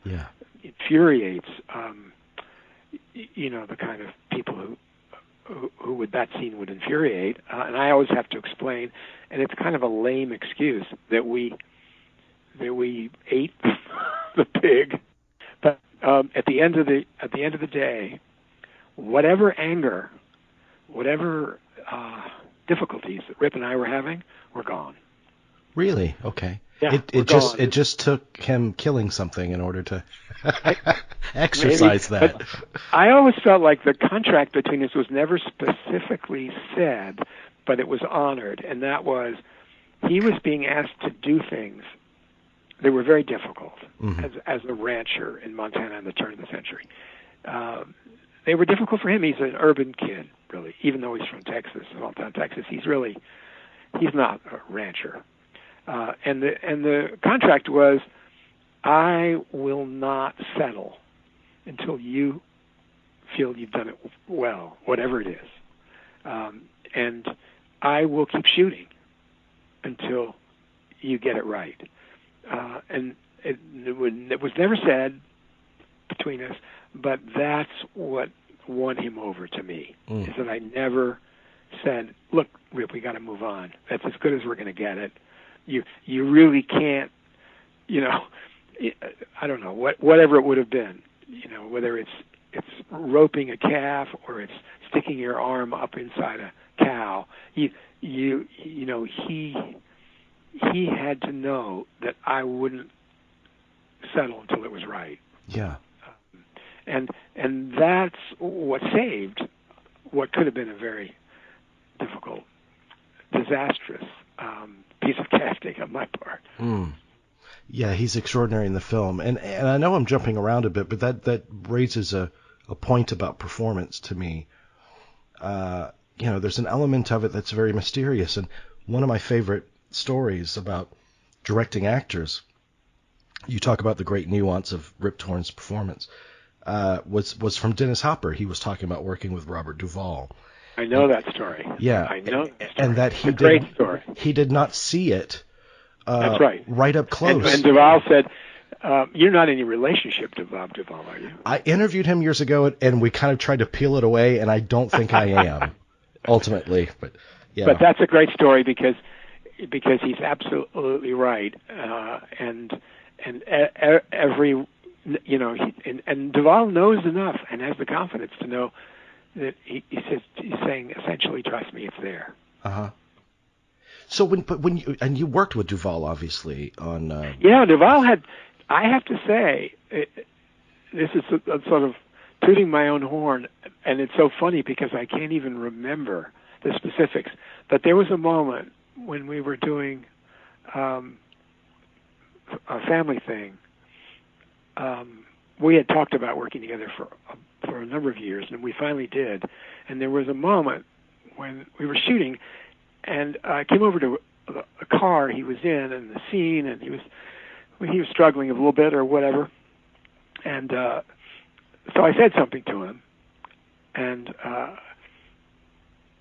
infuriates, the kind of people who that scene would infuriate. And I always have to explain, and it's kind of a lame excuse that we ate the pig. But at the end of the day, whatever anger, whatever difficulties that Rip and I were having, were gone. Really? Okay. Yeah, it just took him killing something in order to exercise maybe, that. But I always felt like the contract between us was never specifically said, but it was honored, and that was he was being asked to do things that were very difficult as a rancher in Montana in the turn of the century. They were difficult for him. He's an urban kid, really, even though he's from Texas, small town Texas. He's not a rancher. And the contract was, I will not settle until you feel you've done it well, whatever it is. And I will keep shooting until you get it right. And it was never said between us, but that's what won him over to me, is that I never said, look, Rip, we got to move on. That's as good as we're going to get it. You really can't, I don't know, whatever it would have been, whether it's roping a calf or it's sticking your arm up inside a cow, he had to know that I wouldn't settle until it was right. Yeah. And that's what saved what could have been a very difficult, disastrous piece of casting on my part. Yeah, he's extraordinary in the film. And I know I'm jumping around a bit, but that raises a point about performance to me. There's an element of it that's very mysterious. And one of my favorite stories about directing actors, you talk about the great nuance of Rip Torn's performance, was from Dennis Hopper. He was talking about working with Robert Duvall. I know that story. Yeah. I know that story. And that great story. He did not see it That's right. right up close. And Duvall said, "You're not in any relationship to Bob Duvall, are you?" I interviewed him years ago, and we kind of tried to peel it away, and I don't think I am, ultimately. But yeah. But that's a great story because he's absolutely right, and every and Duvall knows enough and has the confidence to know that he's saying essentially, trust me, it's there. So when you worked with Duvall, obviously, on Duvall had. I have to say, this is a sort of tooting my own horn, and it's so funny because I can't even remember the specifics. But there was a moment when we were doing a family thing. We had talked about working together for a number of years, and we finally did. And there was a moment when we were shooting, and I came over to a car he was in and the scene, and he was struggling a little bit or whatever. And so I said something to him and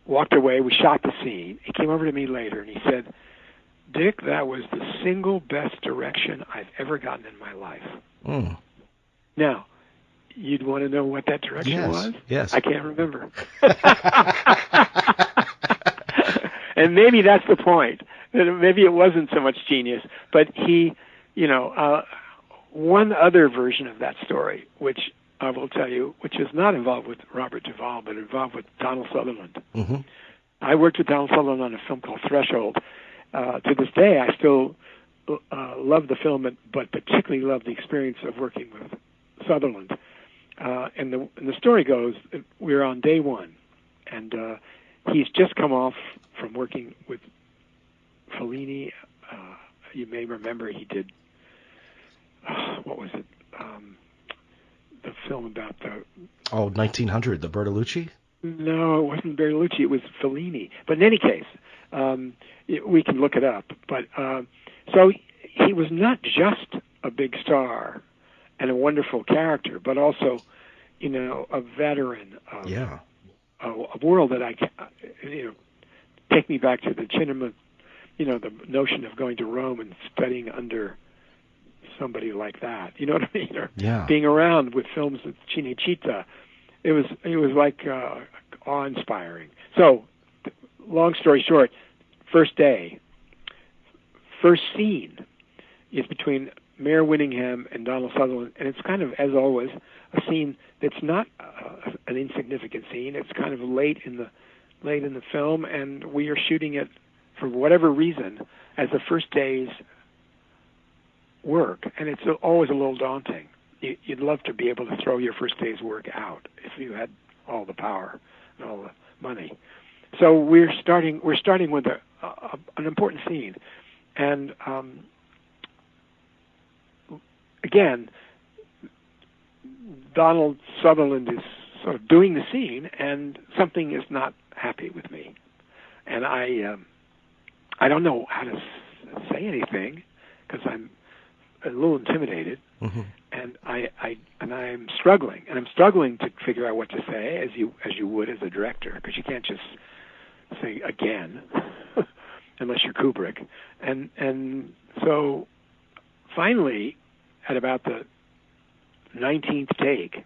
walked away. We shot the scene. He came over to me later and he said, "Dick, that was the single best direction I've ever gotten in my life." Mm. Now, you'd want to know what that direction was? Yes. I can't remember. And maybe that's the point. Maybe it wasn't so much genius, but he, one other version of that story, which I will tell you, which is not involved with Robert Duvall, but involved with Donald Sutherland. Mm-hmm. I worked with Donald Sutherland on a film called Threshold. To this day, I still love the film, but particularly love the experience of working with Sutherland. And the story goes, we're on day one, and he's just come off from working with Fellini. You may remember he did, what was it? The film about the... 1900, the Bertolucci? No, it wasn't Bertolucci. It was Fellini. But in any case, we can look it up. But so he was not just a big star and a wonderful character, but also, a veteran of a world that take me back to the cinema, the notion of going to Rome and studying under somebody like that. You know what I mean? Or being around with films with Cinecittà. It was like awe-inspiring. So, long story short, first day, first scene is between Mayor Winningham and Donald Sutherland, and it's kind of, as always, a scene that's not an insignificant scene. It's kind of late in the film, and we are shooting it for whatever reason as the first day's work, and it's always a little daunting. You'd love to be able to throw your first day's work out if you had all the power and all the money. So we're starting with an important scene, and again, Donald Sutherland is sort of doing the scene, and something is not happy with me, and I don't know how to say anything because I'm a little intimidated. Mm-hmm. And I'm struggling, and I'm struggling to figure out what to say, as you would as a director, because you can't just say again, unless you're Kubrick. And so finally, at about the 19th take,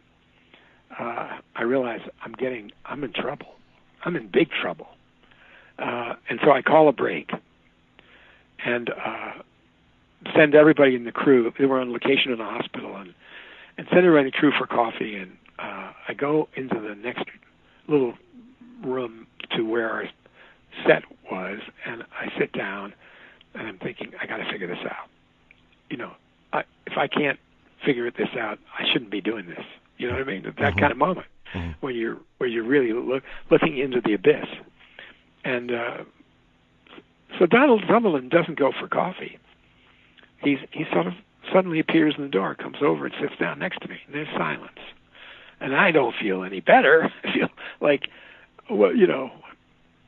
I realize I'm in trouble. I'm in big trouble. And so I call a break and send everybody in the crew. They were on location in a hospital, and send everybody in the crew for coffee. And I go into the next little room to where our set was, and I sit down, and I'm thinking, I got to figure this out. If I can't figure this out, I shouldn't be doing this. You know what I mean? That kind of moment when you're really looking into the abyss. And so Donald Sutherland doesn't go for coffee. He sort of suddenly appears in the door, comes over and sits down next to me, and there's silence. And I don't feel any better. I feel like, well,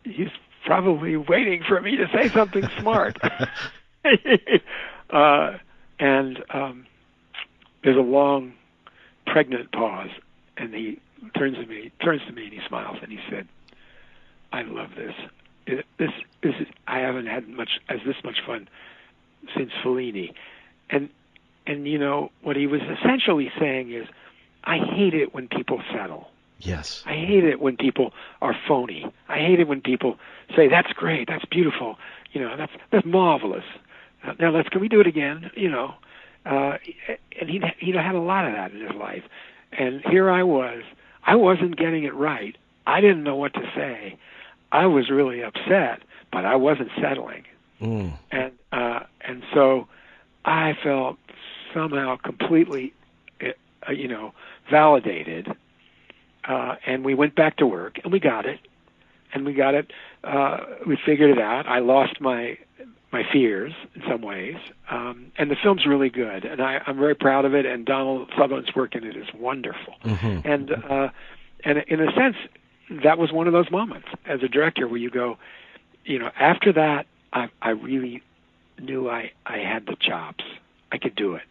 he's probably waiting for me to say something smart. And there's a long, pregnant pause, and he turns to me and he smiles, and he said, "I love this. This is, I haven't had this much fun since Fellini. And what he was essentially saying is, I hate it when people settle. Yes. I hate it when people are phony. I hate it when people say, that's great, that's beautiful, that's marvelous. Now can we do it again? And he had a lot of that in his life. And here I wasn't getting it right. I didn't know what to say. I was really upset, but I wasn't settling. And so I felt somehow completely, validated. And we went back to work, and we got it. We figured it out. I lost my fears in some ways. And the film's really good, and I'm very proud of it, and Donald Sutherland's work in it is wonderful. And in a sense, that was one of those moments as a director where you go, after that, I really knew I had the chops. I could do it.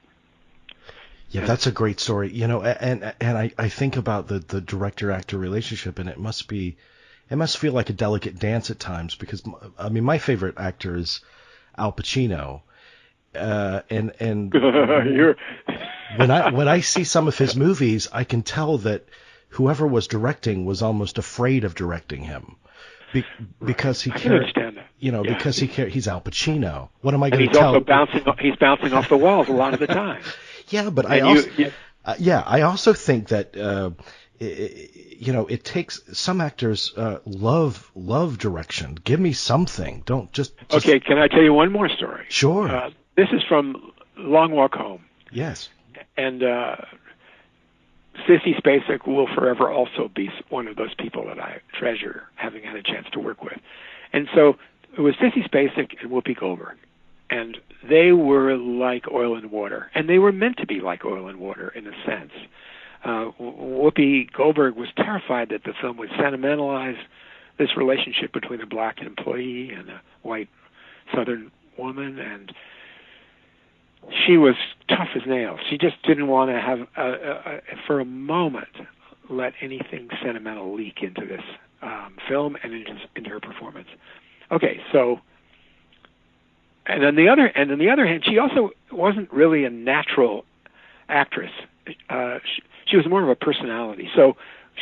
Yeah, that's a great story. And I think about the director-actor relationship, and it must feel like a delicate dance at times, because my favorite actor is Al Pacino, and when I see some of his movies, I can tell that whoever was directing was almost afraid of directing him, because he cared. I can understand that. Because he cared. He's Al Pacino. What am I going to tell? He's bouncing off the walls a lot of the time. Yeah, but I also think that it takes some actors love direction. Give me something. Don't just. Okay, can I tell you one more story? Sure. This is from Long Walk Home. Yes. And Sissy Spacek will forever also be one of those people that I treasure, having had a chance to work with. And so it was Sissy Spacek and Whoopi Goldberg. And they were like oil and water. And they were meant to be like oil and water in a sense. Whoopi Goldberg was terrified that the film would sentimentalize this relationship between a black employee and a white Southern woman. And she was tough as nails. She just didn't want to have, for a moment, let anything sentimental leak into this film and into her performance. Okay, so... And on the other hand, she also wasn't really a natural actress. She was more of a personality. So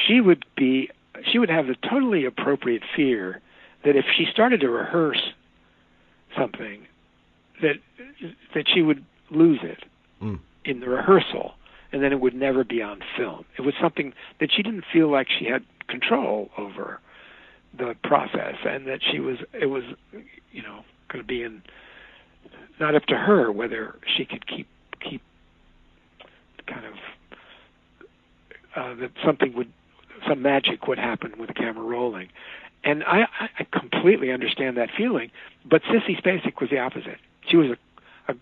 she would have the totally appropriate fear that if she started to rehearse something, that she would lose it in the rehearsal, and then it would never be on film. It was something that she didn't feel like she had control over the process, and that it was going to be not up to her whether she could keep kind of that some magic would happen with the camera rolling. And I completely understand that feeling, but Sissy Spacek was the opposite. She was a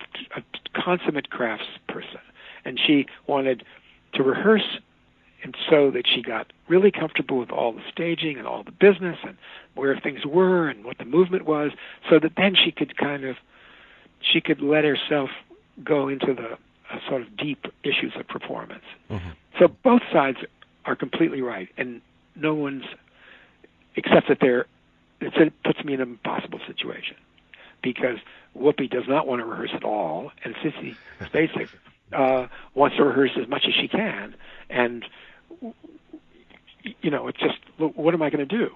consummate crafts person, and she wanted to rehearse, and so that she got really comfortable with all the staging and all the business and where things were and what the movement was, so that then she could let herself go into the sort of deep issues of performance. So both sides are completely right, and no one's, except that it puts me in an impossible situation, because Whoopi does not want to rehearse at all, and Sissy Spacek wants to rehearse as much as she can, and it's just, what am I going to do?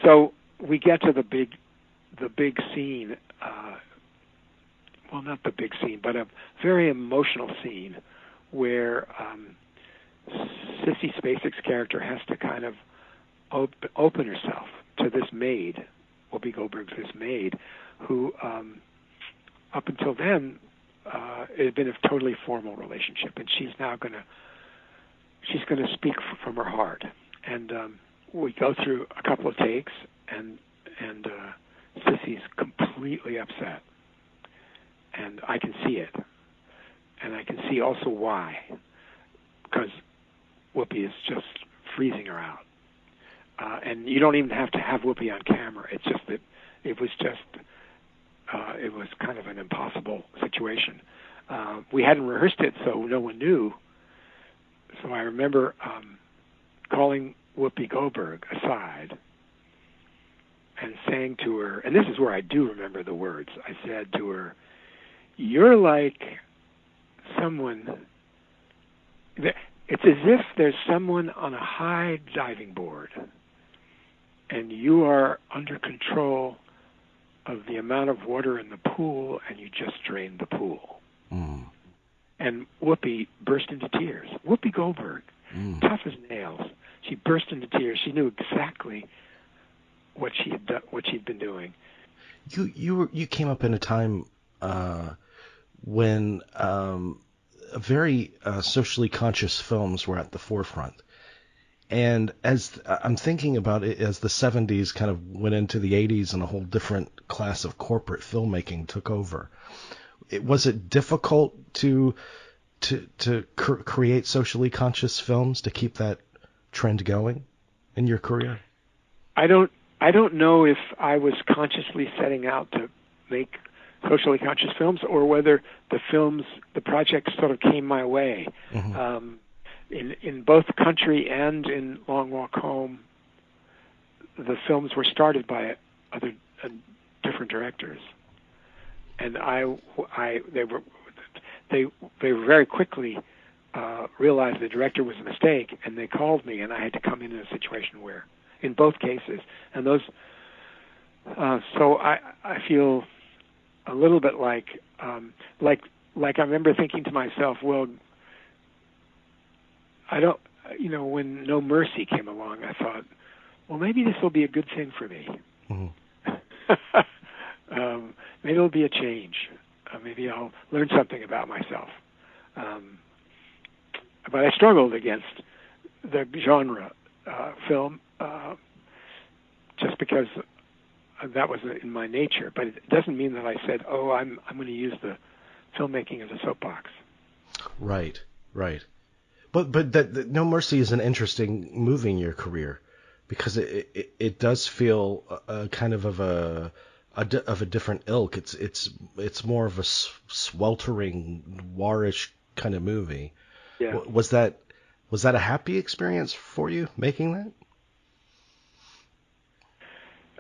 So we get to the big scene. Well, not the big scene, but a very emotional scene where Sissy Spacek's character has to kind of open herself to this maid, Whoopi Goldberg's this maid, who up until then it had been a totally formal relationship, and she's now going to speak from her heart. And we go through a couple of takes, and Sissy's completely upset. And I can see it. And I can see also why. Because Whoopi is just freezing her out. And you don't even have to have Whoopi on camera. It's just that it was kind of an impossible situation. We hadn't rehearsed it, so no one knew. So I remember calling Whoopi Goldberg aside and saying to her, and this is where I do remember the words, I said to her, "You're like someone, it's as if there's someone on a high diving board, and you are under control of the amount of water in the pool, and you just drained the pool." And Whoopi burst into tears. Whoopi Goldberg, tough as nails. She burst into tears. She knew exactly what she had done, what she'd been doing. You came up in a time when very socially conscious films were at the forefront. And as I'm thinking about it, as the 70s kind of went into the 80s and a whole different class of corporate filmmaking took over, was it difficult to create socially conscious films, to keep that trend going in your career? I don't know if I was consciously setting out to make socially conscious films, or whether the projects sort of came my way. In both Country and in Long Walk Home, the films were started by other different directors, and they very quickly realized the director was a mistake, and they called me, and I had to come in a situation where, in both cases, and those. So I feel a little bit like I remember thinking to myself, well, I don't, when No Mercy came along, I thought, well, maybe this will be a good thing for me. Maybe it'll be a change. Maybe I'll learn something about myself. But I struggled against the genre film just because that was in my nature. But it doesn't mean that I said, oh, I'm going to use the filmmaking as a soapbox. Right. But that No Mercy is an interesting movie in your career, because it does feel kind of a different ilk. It's more of a sweltering, noirish kind of movie. Yeah. Was that a happy experience for you making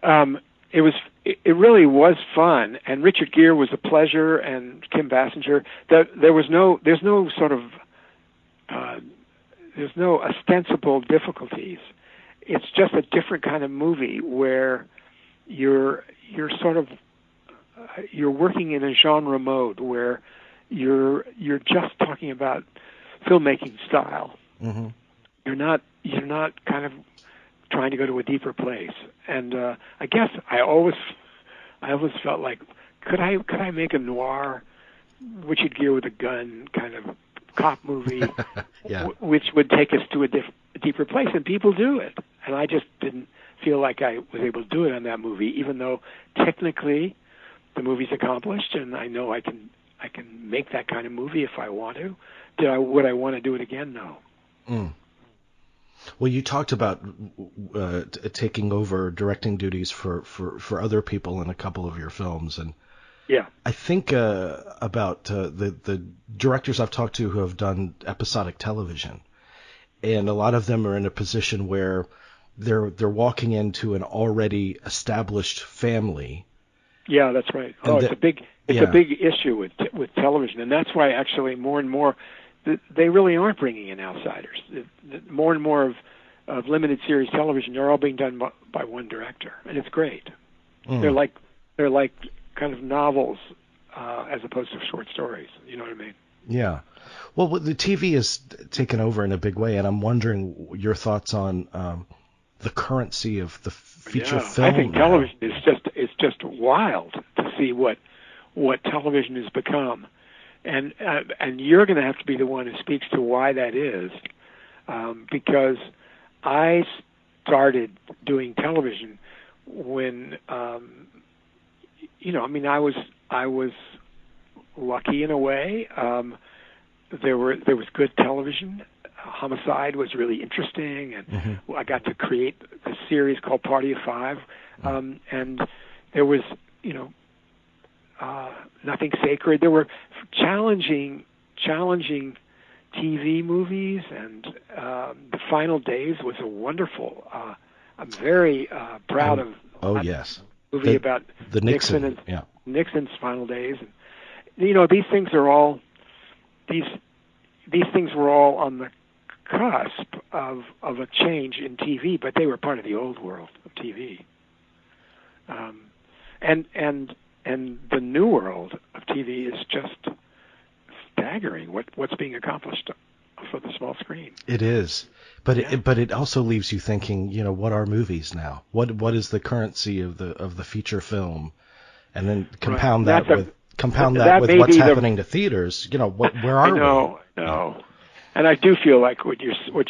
that? It really was fun, and Richard Gere was a pleasure, and Kim Basinger. There's no ostensible difficulties. It's just a different kind of movie where you're working in a genre mode where you're just talking about filmmaking style. You're not kind of trying to go to a deeper place. And I guess I always felt like, could I make a noir Richard Gere with a gun kind of cop movie, which would take us to a deeper place, and people do it. And I just didn't feel like I was able to do it on that movie, even though technically the movie's accomplished, and I know I can make that kind of movie if I want to. Would I want to do it again? No. Well, you talked about taking over directing duties for other people in a couple of your films, and yeah, I think about the directors I've talked to who have done episodic television, and a lot of them are in a position where they're walking into an already established family. Yeah, that's right. It's a big issue with television, and that's why actually more and more they really aren't bringing in outsiders. More and more of limited series television, they're all being done by one director, and it's great. They're like kind of novels as opposed to short stories. You know what I mean? Yeah. Well, the TV has taken over in a big way, and I'm wondering your thoughts on the currency of the feature film. I think television is just wild to see what television has become, and you're going to have to be the one who speaks to why that is, because I started doing television when I was lucky in a way. There was good television. Homicide was really interesting, and I got to create a series called Party of Five, and there was Nothing Sacred. There were challenging TV movies, and The Final Days was a wonderful. I'm very proud of Oh, yes. Movie about the Nixon Nixon. and Yeah. Nixon's final days. And, you know, these things are all these things were all on the cusp of a change in TV, but they were part of the old world of TV. And the new world of TV is just staggering. What's being accomplished for the small screen. It is, but it also leaves you thinking. You know, what are movies now? What is the currency of the feature film? And then compound that with what's happening to theaters. You know, where are we? I know. And I do feel like what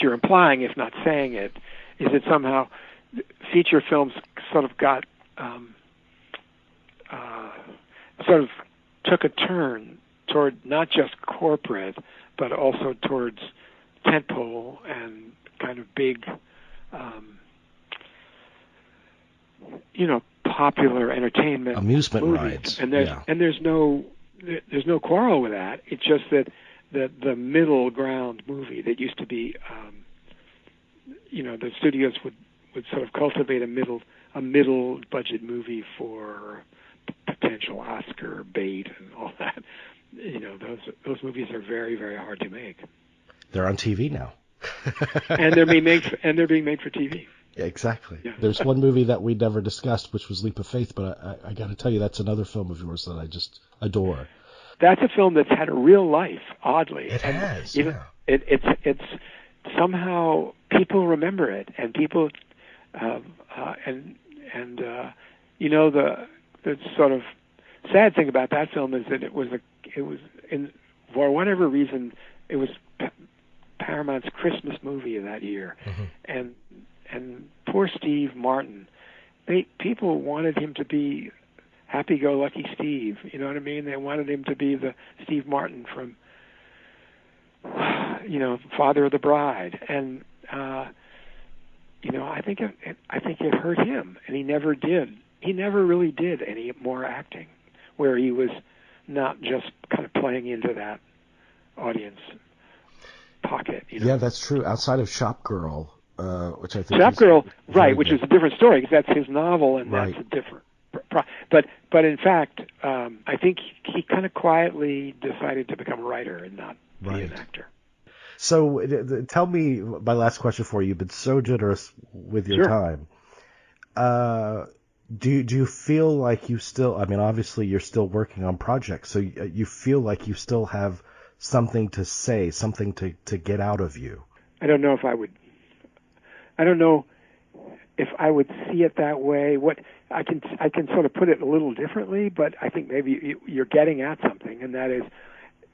you're implying, if not saying it, is that somehow feature films sort of got sort of took a turn toward not just corporate, but also towards tentpole and kind of big, popular entertainment, amusement movies. rides. And there's no quarrel with that. It's just that the middle ground movie that used to be, the studios would sort of cultivate a middle budget movie for potential Oscar bait and all that. You know, those movies are very, very hard to make. They're on TV now. and they're being made for TV. Yeah, exactly. Yeah. There's one movie that we never discussed, which was Leap of Faith, but I got to tell you, that's another film of yours that I just adore. That's a film that's had a real life, oddly. It has. It's somehow people remember it, and people the sort of sad thing about that film is that it was for whatever reason it was Paramount's Christmas movie of that year, mm-hmm. and poor Steve Martin, people wanted him to be happy-go-lucky Steve. You know what I mean? They wanted him to be the Steve Martin from, Father of the Bride, and I think it hurt him, and he never did. He never really did any more acting, where he was not just kind of playing into that audience pocket. Yeah, that's true. Outside of Shop Girl, which I think Shop Girl, right, which is a different story because that's his novel, and right. That's a different. But in fact, I think he kind of quietly decided to become a writer and not be an actor. So tell me, my last question for you. You've been so generous with your time. Do you feel like you still? I mean, obviously you're still working on projects, so you feel like you still have something to say, something to get out of you. I don't know if I would. I don't know if I would see it that way. What I can sort of put it a little differently, but I think maybe you're getting at something, and that is,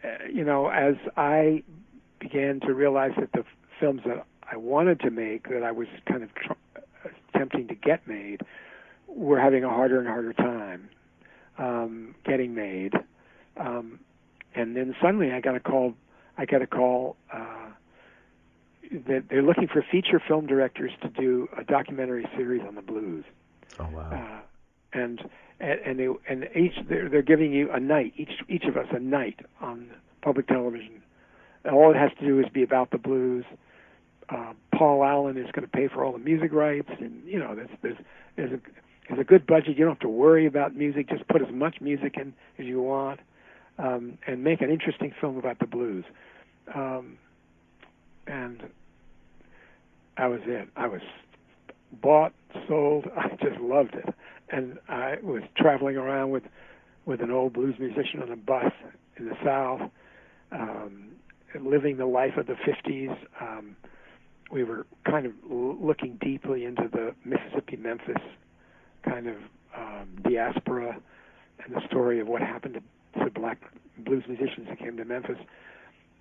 as I began to realize that the films that I wanted to make, that I was kind of attempting to get made, were having a harder and harder time getting made. And then suddenly I got a call that they're looking for feature film directors to do a documentary series on the blues. Oh wow! And they're giving you a night, each of us a night on public television. And all it has to do is be about the blues. Paul Allen is going to pay for all the music rights, and there's a good budget. You don't have to worry about music. Just put as much music in as you want, and make an interesting film about the blues. And that was it. I was bought, sold. I just loved it. And I was traveling around with an old blues musician on a bus in the South, living the life of the 50s. We were kind of looking deeply into the Mississippi-Memphis kind of diaspora and the story of what happened to black blues musicians who came to Memphis.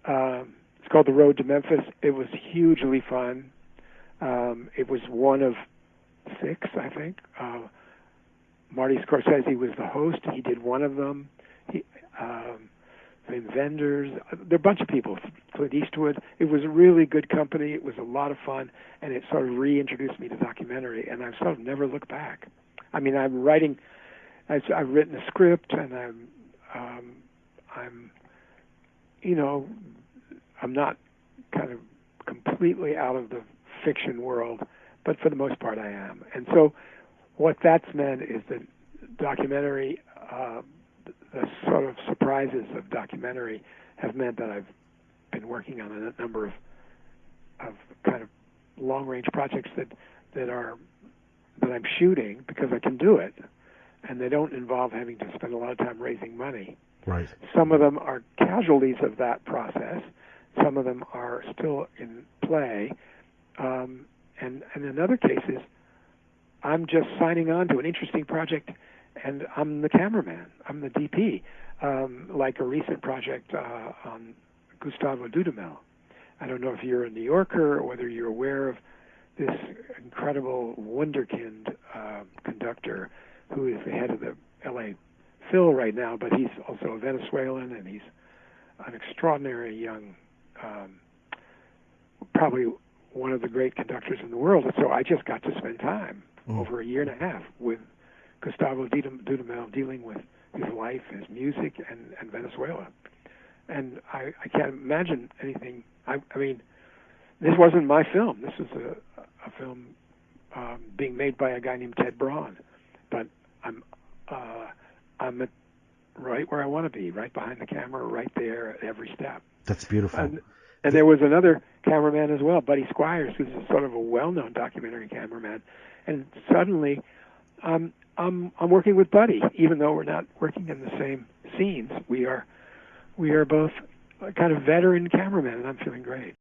It's called The Road to Memphis. It was hugely fun. It was one of 6, I think. Marty Scorsese was the host. He did one of them. The Vendors. There are a bunch of people. Clint Eastwood. It was really good company. It was a lot of fun, and it sort of reintroduced me to documentary, and I've sort of never looked back. I mean, I've written a script, and I'm not kind of completely out of the fiction world, but for the most part I am. And so what that's meant is that documentary, the sort of surprises of documentary have meant that I've been working on a number of kind of long-range projects that I'm shooting because I can do it, and they don't involve having to spend a lot of time raising money. Right. Some of them are casualties of that process. Some of them are still in play, and in other cases, I'm just signing on to an interesting project, and I'm the cameraman. I'm the DP, like a recent project on Gustavo Dudamel. I don't know if you're a New Yorker or whether you're aware of this incredible wunderkind conductor who is the head of the L.A. Phil right now, but he's also a Venezuelan, and he's an extraordinary young, probably one of the great conductors in the world. And so I just got to spend time over a year and a half with Gustavo Dudamel dealing with his life, his music, and Venezuela. And I can't imagine anything. I mean, this wasn't my film. This was a film being made by a guy named Ted Braun. But I'm at right where I want to be, right behind the camera, right there at every step. That's beautiful. And there was another cameraman as well, Buddy Squires, who's sort of a well-known documentary cameraman. And suddenly, I'm working with Buddy, even though we're not working in the same scenes. We are both kind of veteran cameramen, and I'm feeling great.